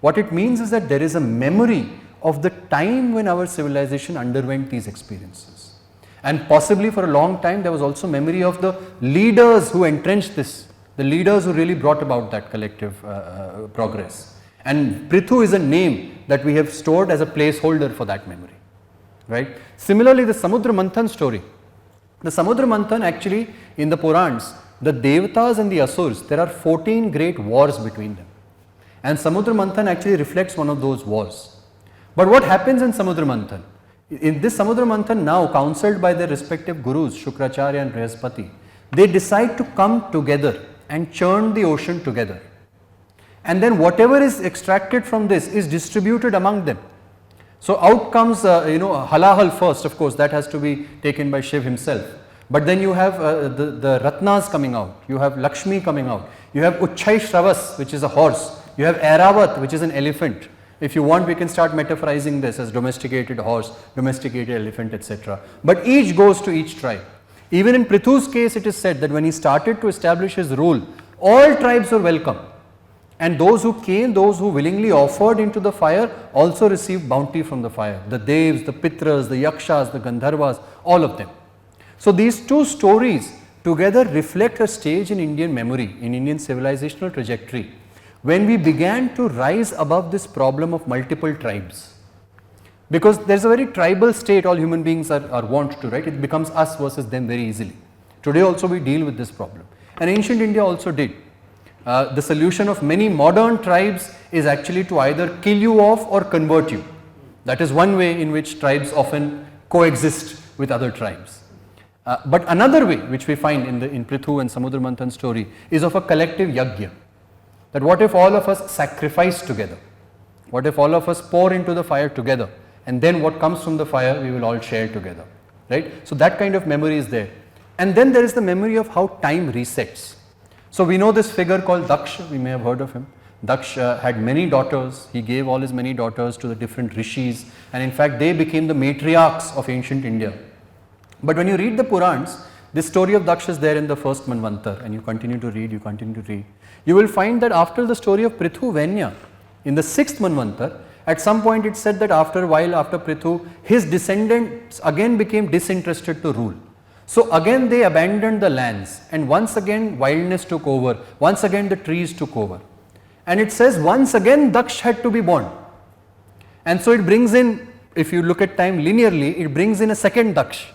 What it means is that there is a memory of the time when our civilization underwent these experiences. And possibly for a long time there was also memory of the leaders who entrenched this, the leaders who really brought about that collective progress. And Prithu is a name that we have stored as a placeholder for that memory. Right? Similarly, the Samudra Manthan story. The Samudra Manthan actually in the Purans, the Devatas and the Asurs, there are 14 great wars between them. And Samudra Manthan actually reflects one of those wars. But what happens in Samudra Manthan? In this Samudra Manthan now, counselled by their respective gurus, Shukracharya and Brihaspati, they decide to come together and churn the ocean together. And then whatever is extracted from this is distributed among them. So out comes, halahal first, of course, that has to be taken by Shiv himself. But then you have the Ratnas coming out, you have Lakshmi coming out, you have Uchchai Shravas, which is a horse, you have Airavat, which is an elephant. If you want, we can start metaphorizing this as domesticated horse, domesticated elephant, etc. But each goes to each tribe. Even in Prithu's case, it is said that when he started to establish his rule, all tribes were welcome. And those who came, those who willingly offered into the fire also received bounty from the fire. The Devs, the Pitras, the Yakshas, the Gandharvas, all of them. So these two stories together reflect a stage in Indian memory, in Indian civilizational trajectory, when we began to rise above this problem of multiple tribes. Because there is a very tribal state all human beings are wont to, right? It becomes us versus them very easily. Today also we deal with this problem. And ancient India also did. The solution of many modern tribes is actually to either kill you off or convert you. That is one way in which tribes often coexist with other tribes. But another way which we find in Prithu and Samudra Manthan story is of a collective yajna. That what if all of us sacrifice together? What if all of us pour into the fire together? And then what comes from the fire we will all share together. Right? So that kind of memory is there. And then there is the memory of how time resets. So we know this figure called Daksha, we may have heard of him. Daksha had many daughters, he gave all his many daughters to the different rishis, and in fact they became the matriarchs of ancient India. But when you read the Purans, this story of Daksha is there in the first Manvantar, and you continue to read, you will find that after the story of Prithu Venya, in the 6th Manvantar, at some point it said that after a while, after Prithu, his descendants again became disinterested to rule. So again they abandoned the lands, and once again wildness took over, once again the trees took over. And it says once again Daksh had to be born. And so it brings in, if you look at time linearly, it brings in a second Daksh.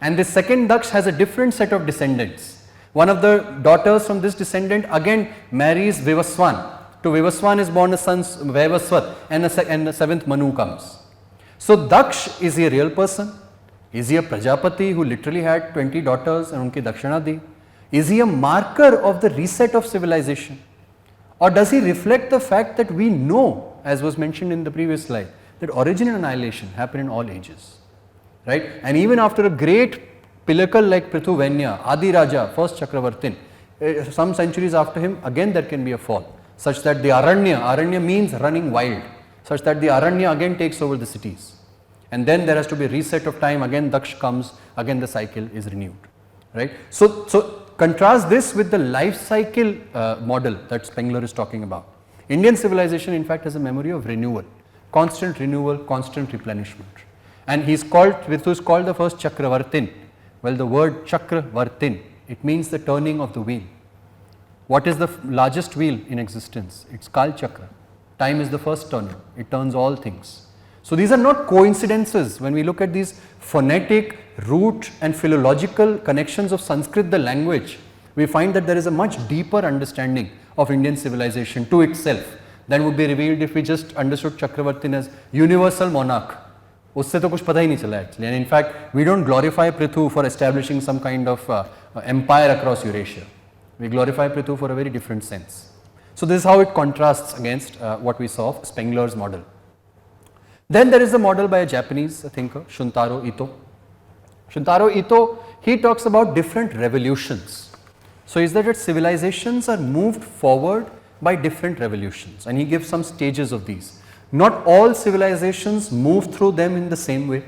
And this second Daksh has a different set of descendants. One of the daughters from this descendant again marries Vivaswan. To Vivaswan is born a son Vaivaswat, and the 7th Manu comes. So Daksh, is he a real person? Is he a Prajapati who literally had 20 daughters and unki dakshana di? Is he a marker of the reset of civilization? Or does he reflect the fact that we know, as was mentioned in the previous slide, that origin and annihilation happen in all ages, right? And even after a great pinnacle like Prithu Venya, Adi Raja, first Chakravartin, some centuries after him, again there can be a fall, such that the Aranya means running wild, such that the Aranya again takes over the cities. And then there has to be a reset of time, again Daksh comes, again the cycle is renewed, right? So contrast this with the life cycle model that Spengler is talking about. Indian civilization in fact has a memory of renewal, constant replenishment. And Vithu is called the first Chakravartin. Well, the word Chakravartin, it means the turning of the wheel. What is the largest wheel in existence? It's Kal Chakra. Time is the first turner. It turns all things. So these are not coincidences. When we look at these phonetic, root and philological connections of Sanskrit, the language, we find that there is a much deeper understanding of Indian civilization to itself than would be revealed if we just understood Chakravartin as universal monarch. उससे तो कुछ पता ही नहीं चला actually. And in fact, we don't glorify Prithu for establishing some kind of empire across Eurasia. We glorify Prithu for a very different sense. So this is how it contrasts against what we saw of Spengler's model. Then there is a model by a Japanese thinker, Shuntaro Ito. Shuntaro Ito, he talks about different revolutions. So is that civilizations are moved forward by different revolutions, and he gives some stages of these. Not all civilizations move through them in the same way.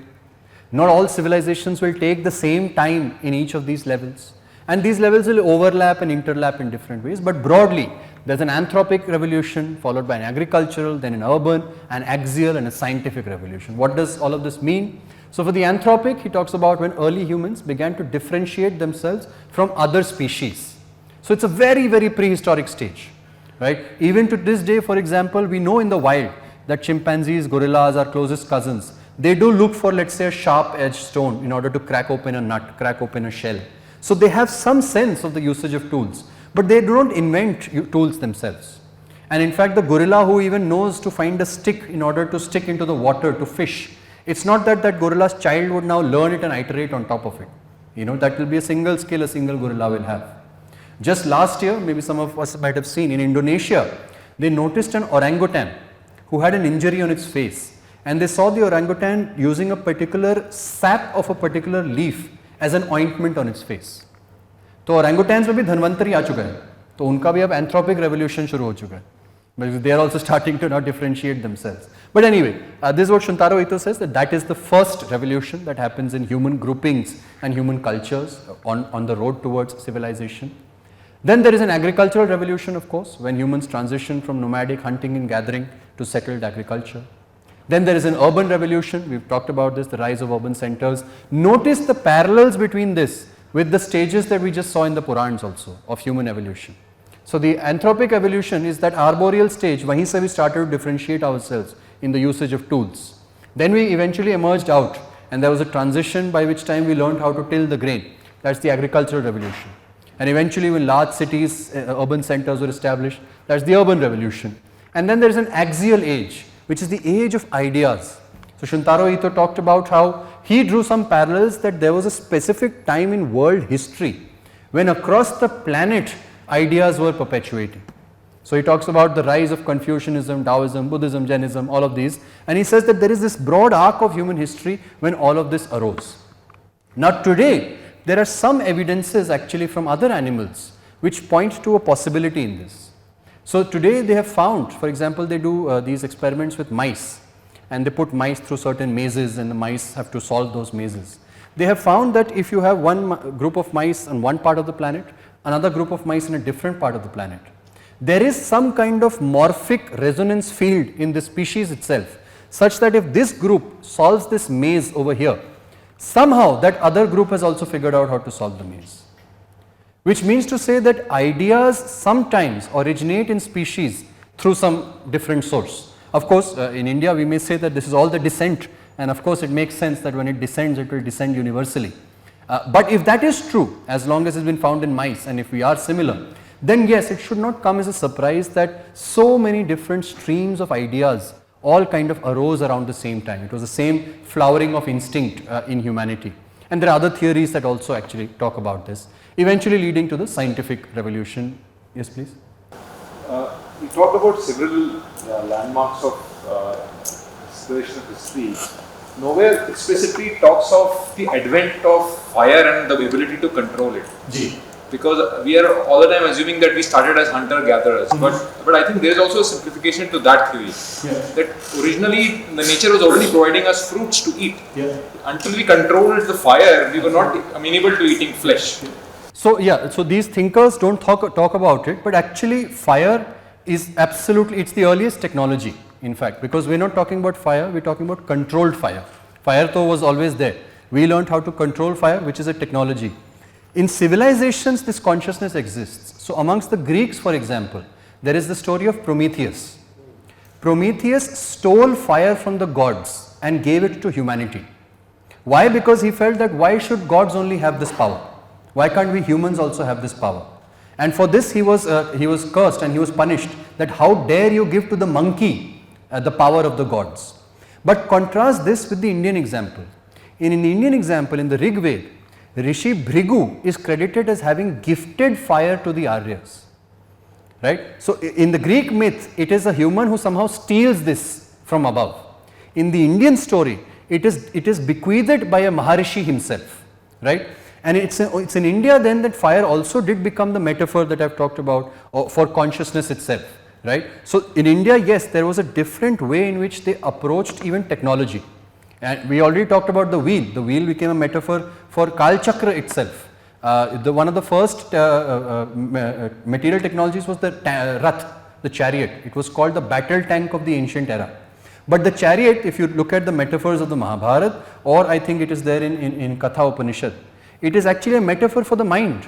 Not all civilizations will take the same time in each of these levels, and these levels will overlap and interlap in different ways, but broadly there is an anthropic revolution followed by an agricultural, then an urban, an axial and a scientific revolution. What does all of this mean? So for the anthropic, he talks about when early humans began to differentiate themselves from other species. So it's a very, very prehistoric stage, right? Even to this day, for example, we know in the wild that chimpanzees, gorillas are closest cousins. They do look for, let's say, a sharp-edged stone in order to crack open a nut, crack open a shell. So they have some sense of the usage of tools, but they do not invent tools themselves. And in fact, the gorilla who even knows to find a stick in order to stick into the water to fish, it's not that that gorilla's child would now learn it and iterate on top of it. You know, that will be a single skill a single gorilla will have. Just last year, maybe some of us might have seen, in Indonesia, they noticed an orangutan who had an injury on its face, and they saw the orangutan using a particular sap of a particular leaf as an ointment on its face. तो orangutans में भी धन्वंतरी आ चुका है, तो उनका भी अब anthropic revolution शुरू हो चुका है. But they are also starting to now differentiate themselves. But anyway, this is what Shuntaro Ito says, that is the first revolution that happens in human groupings and human cultures on the road towards civilization. Then there is an agricultural revolution, of course, when humans transition from nomadic hunting and gathering to settled agriculture. Then there is an urban revolution. We've talked about this, the rise of urban centers. Notice the parallels between this with the stages that we just saw in the Purans also of human evolution. So the anthropic evolution is that arboreal stage, wahin se we started to differentiate ourselves in the usage of tools. Then we eventually emerged out, and there was a transition by which time we learned how to till the grain. That's the agricultural revolution. And eventually when large cities, urban centers were established, that's the urban revolution. And then there is an axial age, which is the age of ideas. So Shuntaro Ito talked about how he drew some parallels that there was a specific time in world history when across the planet ideas were perpetuating. So he talks about the rise of Confucianism, Taoism, Buddhism, Jainism, all of these, and he says that there is this broad arc of human history when all of this arose. Now today, there are some evidences actually from other animals which point to a possibility in this. So today they have found, for example, they do these experiments with mice, and they put mice through certain mazes and the mice have to solve those mazes. They have found that if you have one group of mice on one part of the planet, another group of mice in a different part of the planet, there is some kind of morphic resonance field in the species itself, such that if this group solves this maze over here, somehow that other group has also figured out how to solve the maze. Which means to say that ideas sometimes originate in species through some different source. Of course, in India we may say that this is all the descent, and of course it makes sense that when it descends, it will descend universally. But if that is true, as long as it has been found in mice, and if we are similar, then yes, it should not come as a surprise that so many different streams of ideas all kind of arose around the same time. It was the same flowering of instinct in humanity. And there are other theories that also actually talk about this, eventually leading to the scientific revolution. Yes, please. You talked about several landmarks of exploration of history. Nowhere explicitly talks of the advent of fire and the ability to control it. Ji. Because we are all the time assuming that we started as hunter-gatherers, but I think there is also a simplification to that theory. Yeah. That originally the nature was already providing us fruits to eat. Yeah. Until we controlled the fire, we were not amenable to eating flesh. So yeah, so these thinkers don't talk about it, but actually fire is absolutely, it's the earliest technology in fact, because we're not talking about fire, we're talking about controlled fire. Fire though was always there. We learned how to control fire, which is a technology. In civilizations, this consciousness exists. So amongst the Greeks, for example, there is the story of Prometheus. Prometheus stole fire from the gods and gave it to humanity. Why? Because he felt that why should gods only have this power? Why can't we humans also have this power? And for this he was cursed and he was punished, that how dare you give to the monkey the power of the gods. But contrast this with the Indian example. In the Indian example, in the Rig Veda, Rishi Bhrigu is credited as having gifted fire to the Aryas. Right? So in the Greek myth, it is a human who somehow steals this from above. In the Indian story, it is bequeathed by a Maharishi himself. Right? And it's in India then that fire also did become the metaphor that I've talked about for consciousness itself. Right? So in India, yes, there was a different way in which they approached even technology. And we already talked about the wheel. The wheel became a metaphor for Kal Chakra itself. One of the first material technologies was the Rath, the chariot. It was called the battle tank of the ancient era. But the chariot, if you look at the metaphors of the Mahabharata, or I think it is there in Katha Upanishad, it is actually a metaphor for the mind.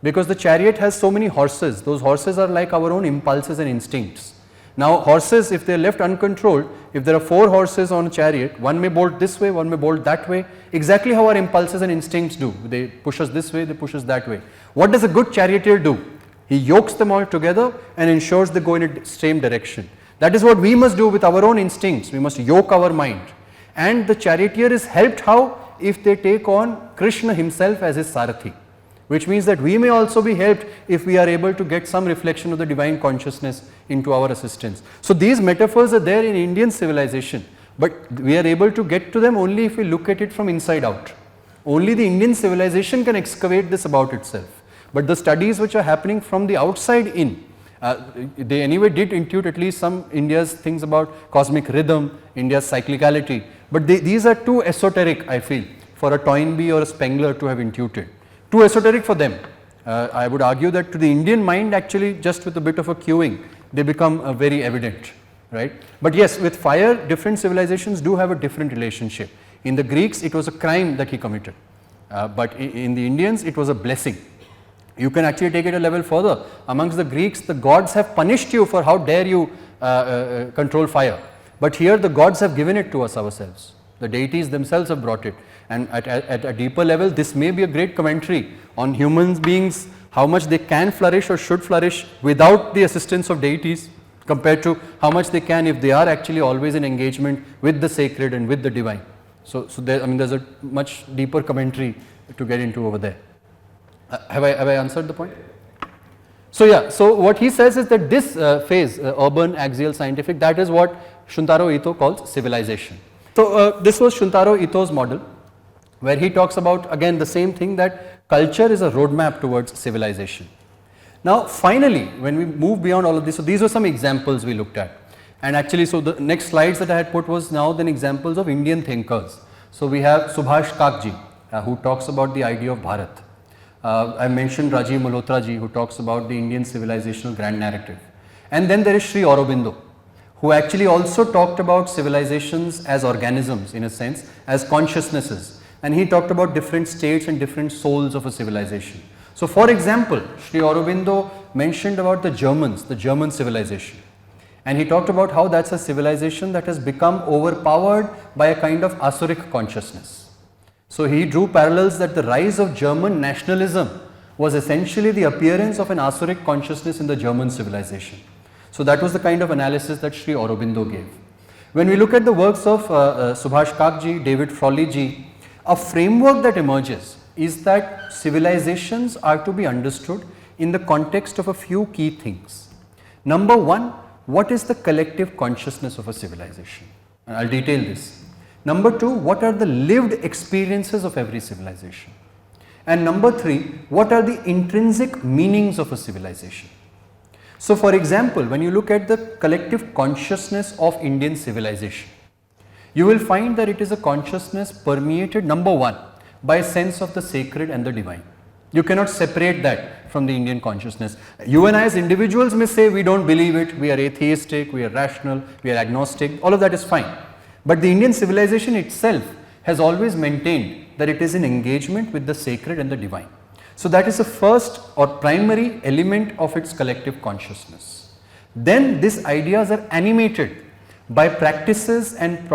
Because the chariot has so many horses. Those horses are like our own impulses and instincts. Now horses, if they are left uncontrolled, if there are 4 horses on a chariot, one may bolt this way, one may bolt that way, exactly how our impulses and instincts do. They push us this way, they push us that way. What does a good charioteer do? He yokes them all together and ensures they go in a same direction. That is what we must do with our own instincts. We must yoke our mind. And the charioteer is helped how? If they take on Krishna himself as his Sarathi. Which means that we may also be helped if we are able to get some reflection of the divine consciousness into our assistance. So these metaphors are there in Indian civilization, but we are able to get to them only if we look at it from inside out. Only the Indian civilization can excavate this about itself. But the studies which are happening from the outside in, they anyway did intuit at least some India's things about cosmic rhythm, India's cyclicality, but these are too esoteric, I feel, for a Toynbee or a Spengler to have intuited. Too esoteric for them. I would argue that to the Indian mind, actually just with a bit of a cueing, they become very evident, right? But yes, with fire, different civilizations do have a different relationship. In the Greeks, it was a crime that he committed, but in the Indians, it was a blessing. You can actually take it a level further. Amongst the Greeks, the gods have punished you for how dare you control fire. But here, the gods have given it to us ourselves. The deities themselves have brought it. And at a deeper level, this may be a great commentary on human beings, how much they can flourish or should flourish without the assistance of deities, compared to how much they can if they are actually always in engagement with the sacred and with the divine. So there, I mean, there's a much deeper commentary to get into over there. Have I answered the point? So yeah, so what he says is that this phase, urban, axial, scientific, that is what Shuntaro Ito calls civilization. So this was Shuntaro Ito's model, where he talks about again the same thing, that culture is a roadmap towards civilization. Now finally, when we move beyond all of this, so these were some examples we looked at, and actually so the next slides that I had put was now then examples of Indian thinkers. So we have Subhash Kakji, who talks about the idea of Bharat. I mentioned Rajiv Malhotra ji, who talks about the Indian civilizational grand narrative. And then there is Sri Aurobindo, who actually also talked about civilizations as organisms, in a sense, as consciousnesses. And he talked about different states and different souls of a civilization. So for example, Sri Aurobindo mentioned about the Germans, the German civilization. And he talked about how that's a civilization that has become overpowered by a kind of Asuric consciousness. So he drew parallels that the rise of German nationalism was essentially the appearance of an Asuric consciousness in the German civilization. So that was the kind of analysis that Sri Aurobindo gave. When we look at the works of Subhash Kakji, David Frawley ji, a framework that emerges is that civilizations are to be understood in the context of a few key things. Number one, what is the collective consciousness of a civilization? And I'll detail this. Number two, what are the lived experiences of every civilization? And number three, what are the intrinsic meanings of a civilization? So for example, when you look at the collective consciousness of Indian civilization, you will find that it is a consciousness permeated, number one, by a sense of the sacred and the divine. You cannot separate that from the Indian consciousness. You and I as individuals may say we don't believe it, we are atheistic, we are rational, we are agnostic, all of that is fine. But the Indian civilization itself has always maintained that it is in engagement with the sacred and the divine. So that is the first or primary element of its collective consciousness. Then these ideas are animated by practices and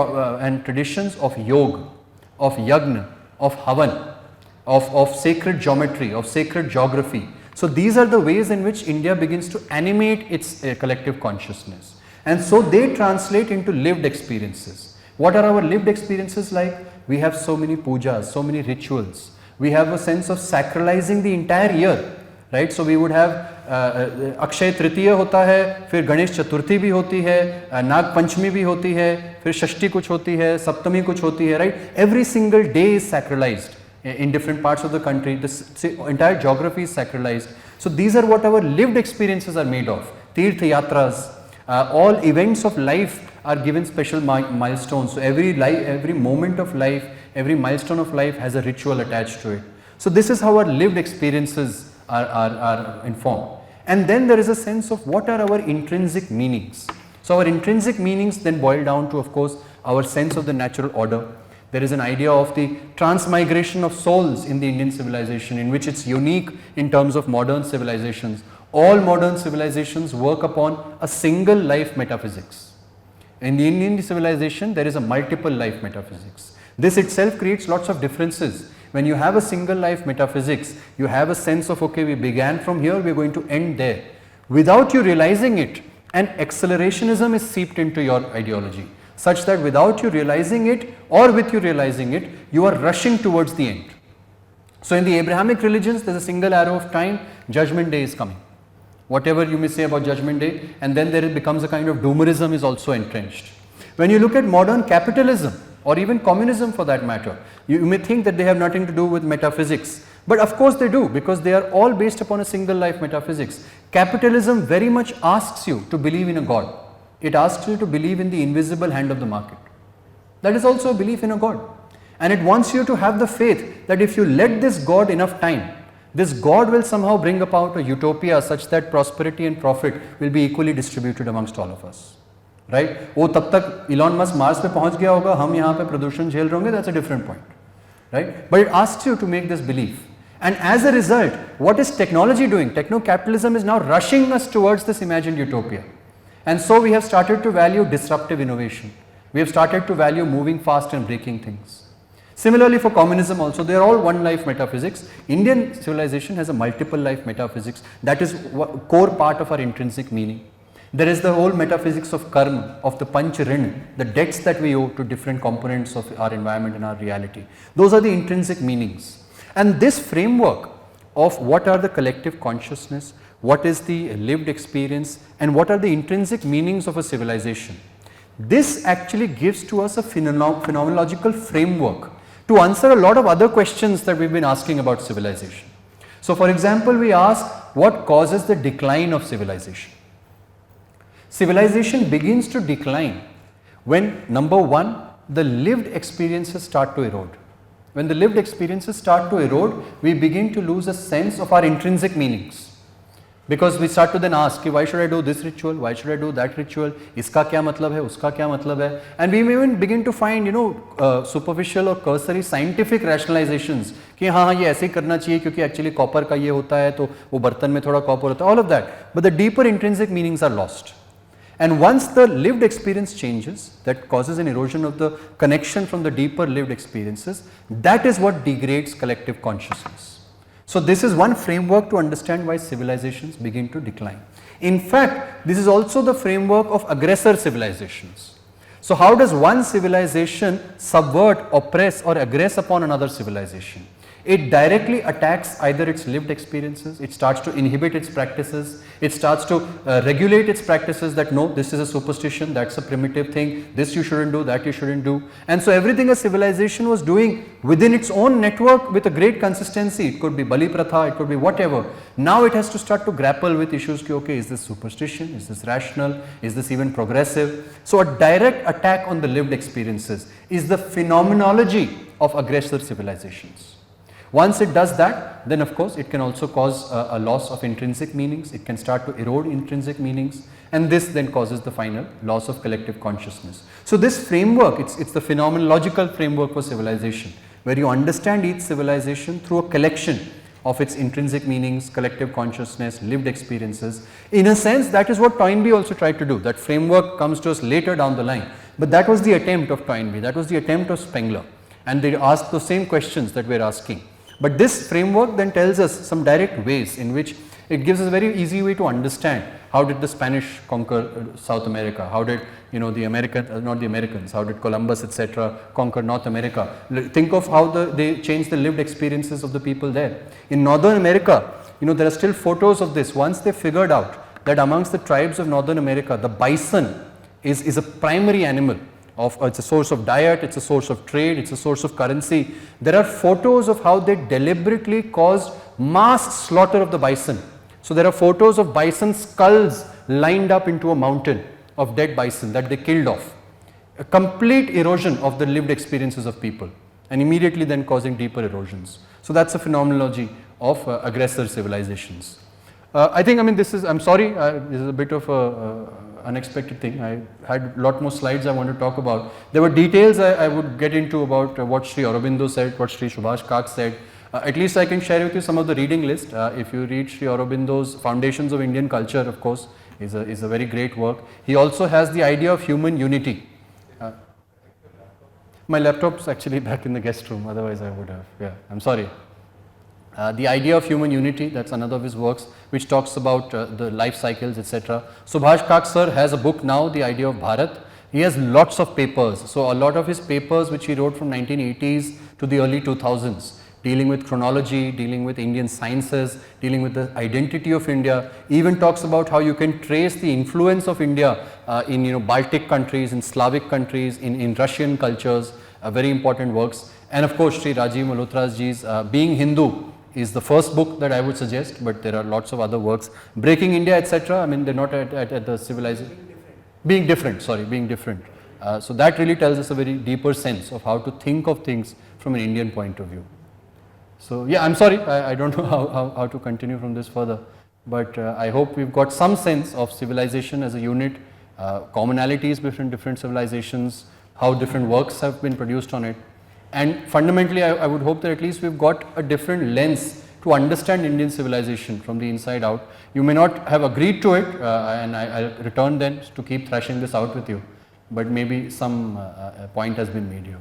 traditions of yoga, of yagna, of havan, of sacred geometry, of sacred geography. So these are the ways in which India begins to animate its collective consciousness. And so they translate into lived experiences. What are our lived experiences like? We have so many pujas, so many rituals. We have a sense of sacralizing the entire year, right? So we would have Akshay तृतीय होता है, फिर गणेश चतुर्थी भी होती है, नाग पंचमी भी होती है, फिर षष्ठी कुछ होती है, सप्तमी कुछ होती है, right? Every single day is sacralized in different parts of the country. The entire geography is sacralized. So these are what our lived experiences are made of. Tirth yatras, all events of life are given special milestones. So every moment of life, every milestone of life has a ritual attached to it. So this is how our lived experiences are informed. And then there is a sense of what are our intrinsic meanings. So our intrinsic meanings then boil down to, of course, our sense of the natural order. There is an idea of the transmigration of souls in the Indian civilization, in which it's unique in terms of modern civilizations. All modern civilizations work upon a single life metaphysics. In the Indian civilization, there is a multiple life metaphysics. This itself creates lots of differences. When you have a single life metaphysics, you have a sense of, okay, we began from here, we are going to end there. Without you realizing it, an accelerationism is seeped into your ideology, such that without you realizing it or with you realizing it, you are rushing towards the end. So in the Abrahamic religions, there is a single arrow of time, judgment day is coming. Whatever you may say about judgment day, and then there becomes a kind of doomerism is also entrenched. When you look at modern capitalism, or even communism for that matter, you may think that they have nothing to do with metaphysics. But of course they do, because they are all based upon a single life metaphysics. Capitalism very much asks you to believe in a God. It asks you to believe in the invisible hand of the market. That is also a belief in a God. And it wants you to have the faith that if you let this God enough time, this God will somehow bring about a utopia such that prosperity and profit will be equally distributed amongst all of us. Right? वो तब तक Elon Musk Mars पे पहुंच गया होगा, हम यहाँ पे प्रदूषण झेल रहे होंगे, that's a different point. Right? But it asks you to make this belief. And as a result, what is technology doing? Techno-capitalism is now rushing us towards this imagined utopia. And so we have started to value disruptive innovation. We have started to value moving fast and breaking things. Similarly for communism also, they are all one life metaphysics. Indian civilization has a multiple life metaphysics. That is a core part of our intrinsic meaning. There is the whole metaphysics of karma, of the panch rin, the debts that we owe to different components of our environment and our reality. Those are the intrinsic meanings. And this framework of what are the collective consciousness, what is the lived experience, and what are the intrinsic meanings of a civilization, this actually gives to us a phenomenological framework to answer a lot of other questions that we've been asking about civilization. So for example, we ask what causes the decline of civilization. Civilization begins to decline when, number one, the lived experiences start to erode. When the lived experiences start to erode, we begin to lose a sense of our intrinsic meanings. Because we start to then ask, why should I do this ritual, why should I do that ritual, iska kya matlab hai, uska kya matlab hai, and we may even begin to find, superficial or cursory scientific rationalizations, कि हाँ ये ऐसे ही करना चाहिए क्योंकि actually copper का ये होता है तो वो बर्तन में थोड़ा copper होता है, all of that. But the deeper intrinsic meanings are lost. And once the lived experience changes, that causes an erosion of the connection from the deeper lived experiences, that is what degrades collective consciousness. So this is one framework to understand why civilizations begin to decline. In fact, this is also the framework of aggressor civilizations. So how does one civilization subvert, oppress or aggress upon another civilization? It directly attacks either its lived experiences, it starts to inhibit its practices, it starts to regulate its practices that no, this is a superstition, that's a primitive thing, this you shouldn't do, that you shouldn't do. And so everything a civilization was doing within its own network with a great consistency, it could be Bali Pratha, it could be whatever. Now it has to start to grapple with issues, okay, is this superstition, is this rational, is this even progressive? So a direct attack on the lived experiences is the phenomenology of aggressor civilizations. Once it does that, then of course it can also cause a loss of intrinsic meanings, it can start to erode intrinsic meanings, and this then causes the final loss of collective consciousness. So this framework, it's the phenomenological framework for civilization, where you understand each civilization through a collection of its intrinsic meanings, collective consciousness, lived experiences. In a sense, that is what Toynbee also tried to do. That framework comes to us later down the line, but that was the attempt of Toynbee, that was the attempt of Spengler, and they asked the same questions that we are asking. But this framework then tells us some direct ways in which it gives us a very easy way to understand how did the Spanish conquer South America, how did how did Columbus etc. conquer North America. Think of how they changed the lived experiences of the people there. In Northern America, there are still photos of this. Once they figured out that amongst the tribes of Northern America, the bison is a primary animal. It's a source of diet, it's a source of trade, it's a source of currency. There are photos of how they deliberately caused mass slaughter of the bison. So there are photos of bison skulls lined up into a mountain of dead bison that they killed off. A complete erosion of the lived experiences of people, and immediately then causing deeper erosions. So that's a phenomenology of aggressor civilizations. This is a bit of a unexpected thing. I had a lot more slides I want to talk about. There were details I would get into about what Sri Aurobindo said, what Sri Subhash Kak said. At least I can share with you some of the reading list. If you read Sri Aurobindo's Foundations of Indian Culture, of course, is a very great work. He also has the idea of human unity. My laptop's actually back in the guest room, otherwise I would have, I'm sorry. The idea of human unity, that's another of his works, which talks about the life cycles, etc. Subhash Kak sir has a book now, The Idea of Bharat. He has lots of papers. So a lot of his papers which he wrote from 1980s to the early 2000s, dealing with chronology, dealing with Indian sciences, dealing with the identity of India, even talks about how you can trace the influence of India in Baltic countries, in Slavic countries, in Russian cultures, very important works. And of course Sri Rajiv Malhotra's ji's Being Hindu is the first book that I would suggest, but there are lots of other works. Breaking India, etc. They're not at the civilization. Being different. So that really tells us a very deeper sense of how to think of things from an Indian point of view. So I'm sorry, I don't know how to continue from this further, but I hope we've got some sense of civilization as a unit, commonalities between different civilizations, how different works have been produced on it. And fundamentally, I would hope that at least we've got a different lens to understand Indian civilization from the inside out. You may not have agreed to it, and I'll return then to keep thrashing this out with you, but maybe some point has been made here.